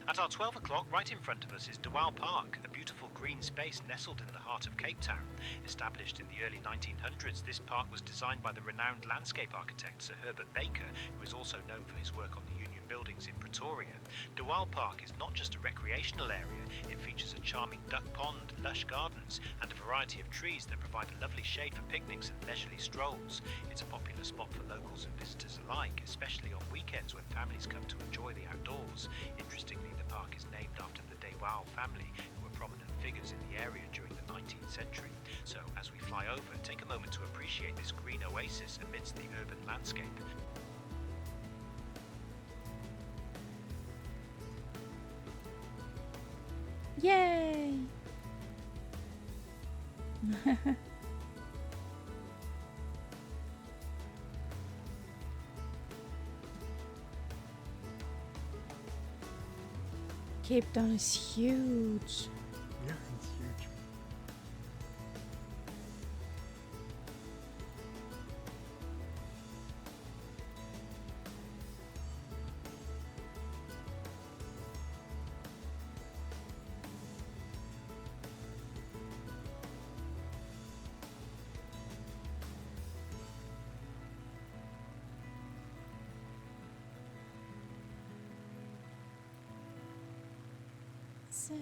At our 12 o'clock, right in front of us is Dewau Park, a beautiful green space nestled in the heart of Cape Town. Established in the early 1900s, this park was designed by the renowned landscape architect Sir Herbert Baker, who is also known for his work on the Union Buildings in Pretoria. Dewau Park is not just a recreational area, it features a charming duck pond, lush gardens, and a variety of trees that provide a lovely shade for picnics and leisurely strolls. It's a popular spot for locals and visitors alike, especially on weekends when families come to enjoy the outdoors. Interestingly, the park is named after the Dewau family, who were prominent figures in the area during the 19th century. So, as we fly over, take a moment to appreciate this green oasis amidst the urban landscape. Yay! Cape Town is huge. Yeah, it's huge. So,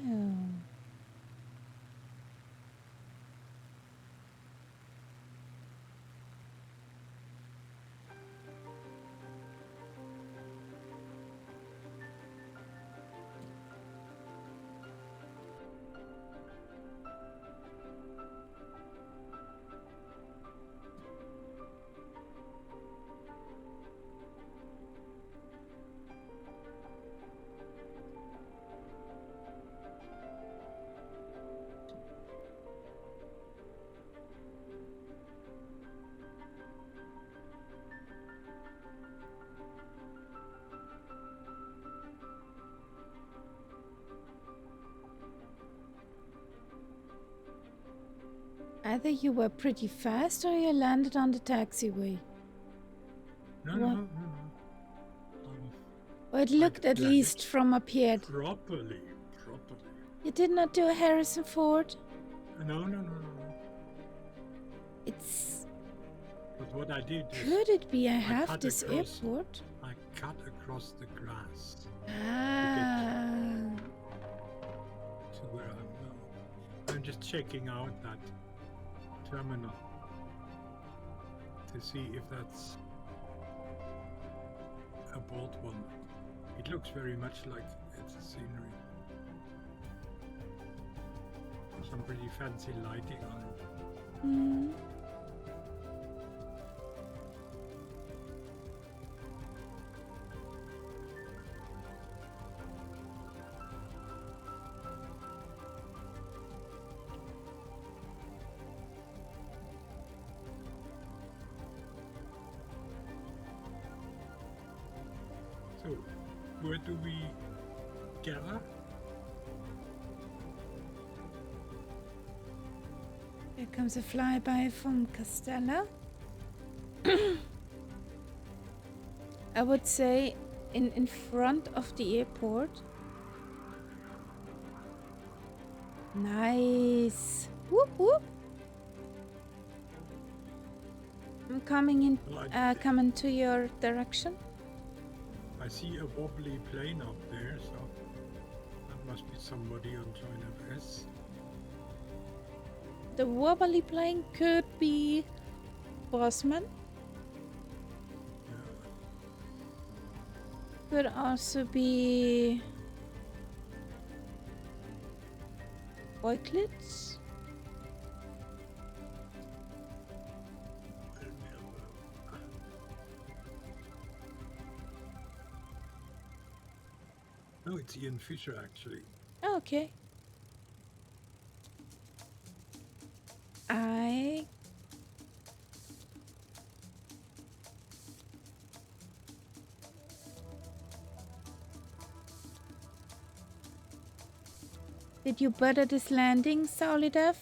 either you were pretty fast or you landed on the taxiway. No, What? no, no, no. Or it looked at landed least from up here. Properly. You did not do a Harrison Ford? No, no, no, no. It's... But what I did is Could it be I I have cut this across. airport? I cut across the grass Ah. to where I'm now. I'm just checking out that terminal to see if that's a bold one. It looks very much like it's a scenery. Some pretty fancy lighting on it. Hmm. So, where do we gather? Here comes a flyby from Castella. I would say in front of the airport. Nice. Whoop whoop. I'm coming in. Well, Coming to your direction. I see a wobbly plane up there, so that must be somebody on China S. The wobbly plane could be Bosman. Could also be oiklets. No, it's Ian Fisher actually. Oh, okay. I Did you butter this landing, Soliduff?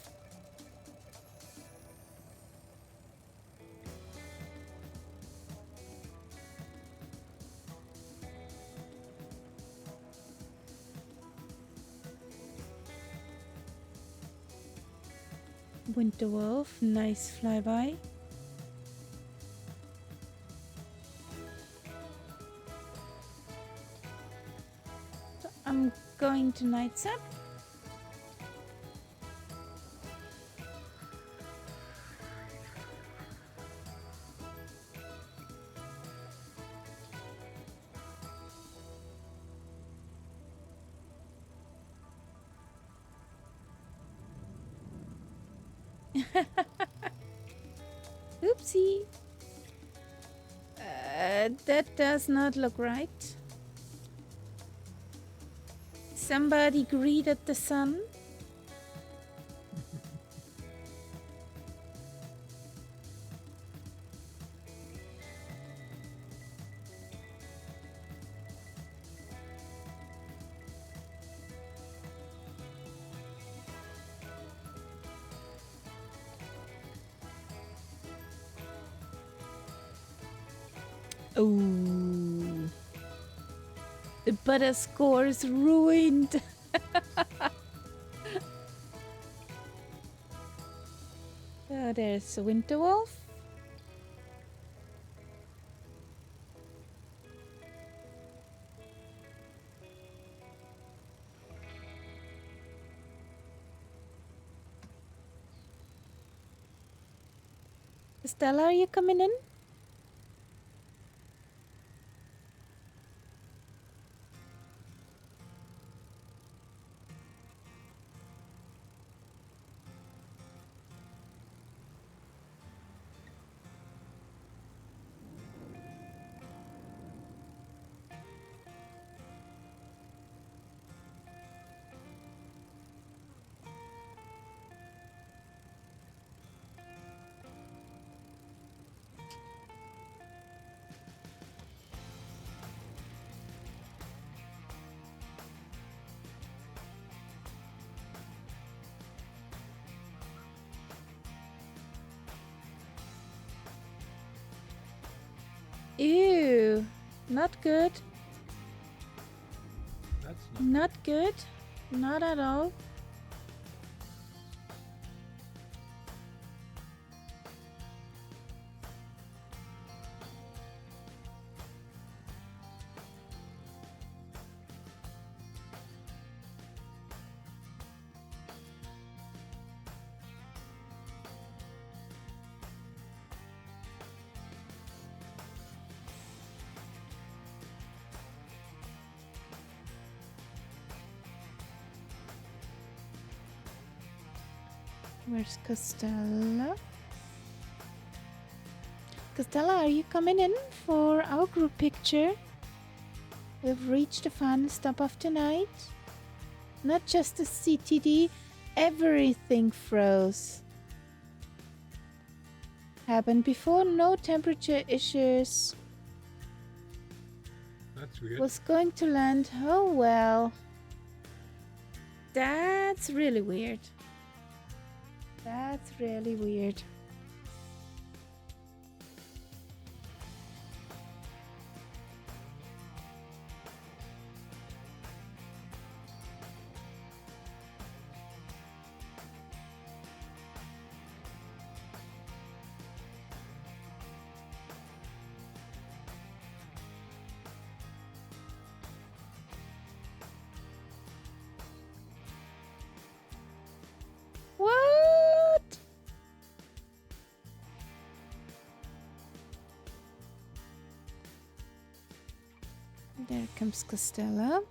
Winter Wolf, nice flyby. So I'm going to Night's Up. Oopsie. That does not look right. Somebody greeted the sun. Oh, the butter score is ruined. Oh, there's a Winter Wolf. Stella, are you coming in? Ew, not good. That's Not good. Not at all. Where's Costello? Costello, are you coming in for our group picture? We've reached the final stop of tonight. Not just the CTD, everything froze. Happened before, no temperature issues. That's weird. Was going to land, oh well. That's really weird. That's really weird. What? There comes Costello.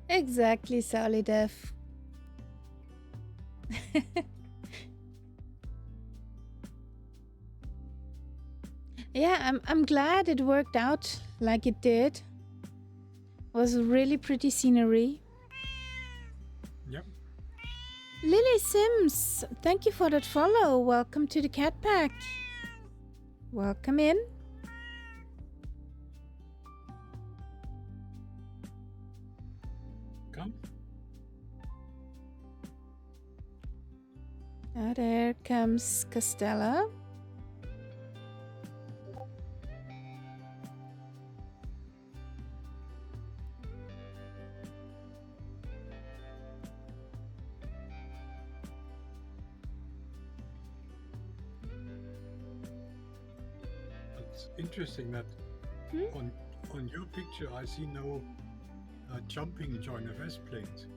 Exactly, Solidef. Yeah, I'm glad it worked out like it did. Was really pretty scenery. Yep. Lily Sims, thank you for that follow. Welcome to the Cat Pack. Welcome in. Come. Ah, there comes Costello. It's interesting that on your picture I see no jumping joint of S planes.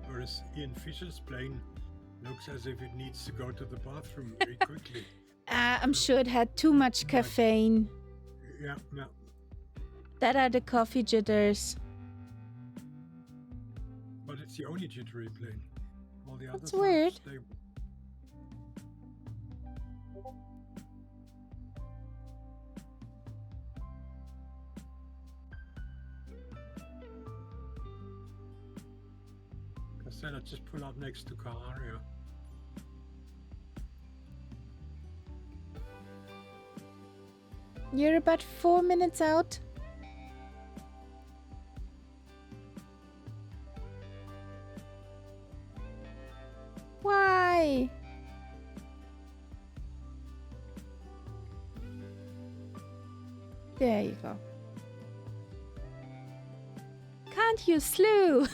Whereas Ian Fisher's plane looks as if it needs to go to the bathroom very quickly. I'm sure it had too much caffeine. Yeah, yeah. That are the coffee jitters. But it's the only jittery plane. All the That's others weird. are stable. Costello, just pull up next to Kaharia. You're about 4 minutes out. Why? There you go. Can't you slew?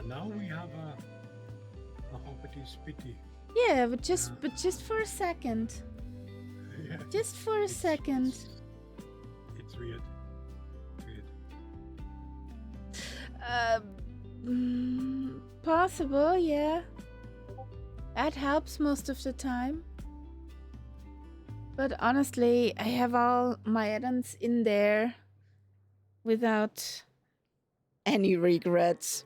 Now we have a hoppity spitty. Yeah, but just for a second. Yeah. Just for a second. It's weird. Possible, yeah. That helps most of the time. But honestly, I have all my add-ons in there without any regrets.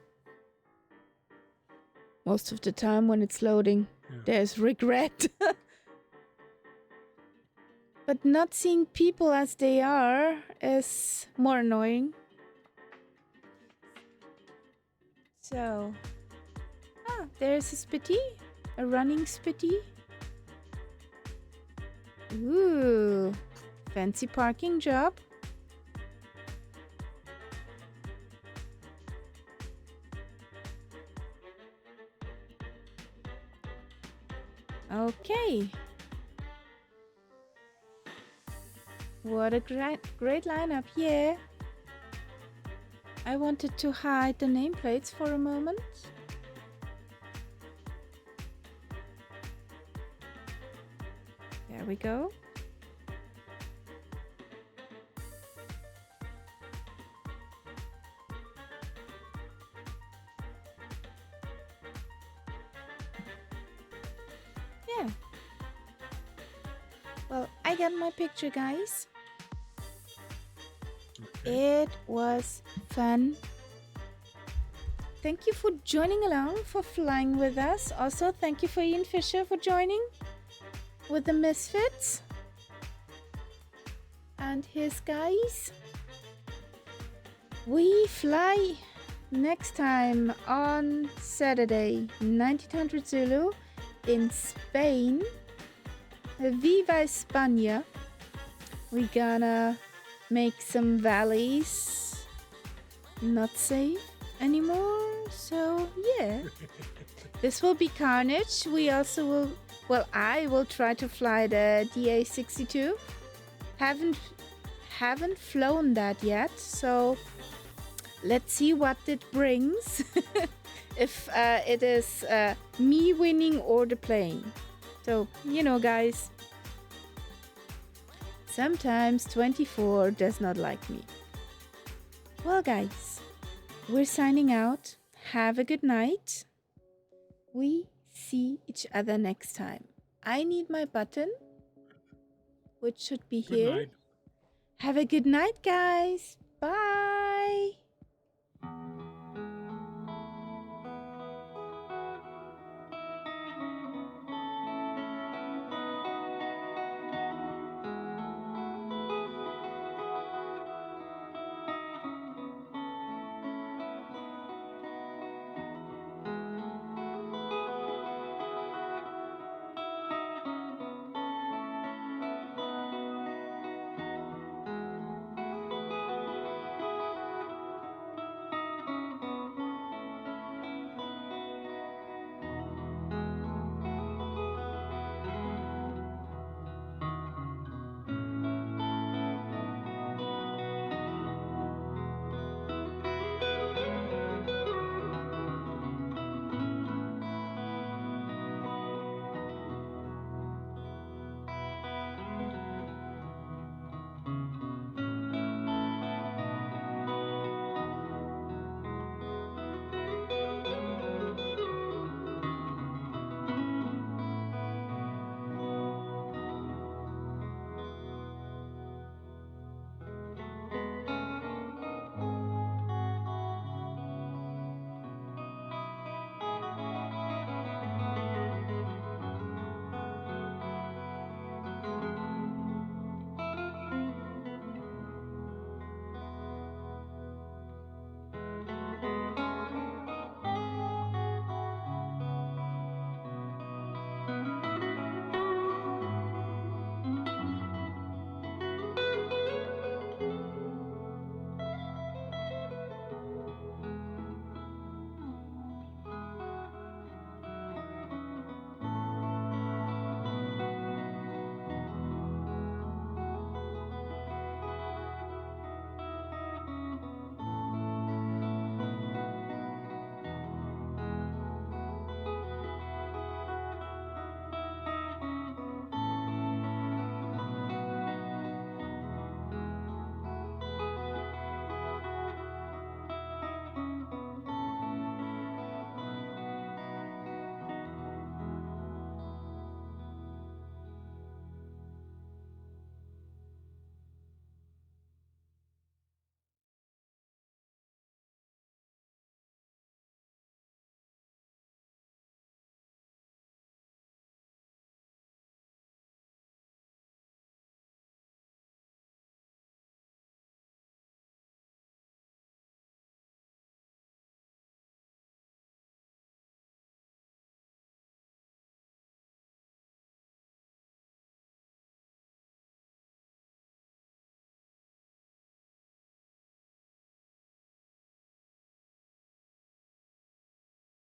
Most of the time when it's loading, there's regret. But not seeing people as they are is more annoying. So, there's a spitty, a running spitty. Ooh, fancy parking job. Okay. What a great lineup, yeah. I wanted to hide the nameplates for a moment. There we go. Yeah. Well, I got my picture, guys. Okay. It was fun. Thank you for joining along, for flying with us. Also, thank you for Ian Fisher for joining with the Misfits and his guys. We fly next time on Saturday, 1900 Zulu in Spain. Viva España. We're gonna make some valleys not safe anymore. So yeah, this will be carnage. We also will, well, I will try to fly the DA62. Haven't flown that yet, so let's see what it brings. If it is me winning or the plane. So, you know, guys, sometimes 24 does not like me. Well, guys, we're signing out. Have a good night. We see each other next time. I need my button, which should be Good here. night. Have a good night, guys. Bye.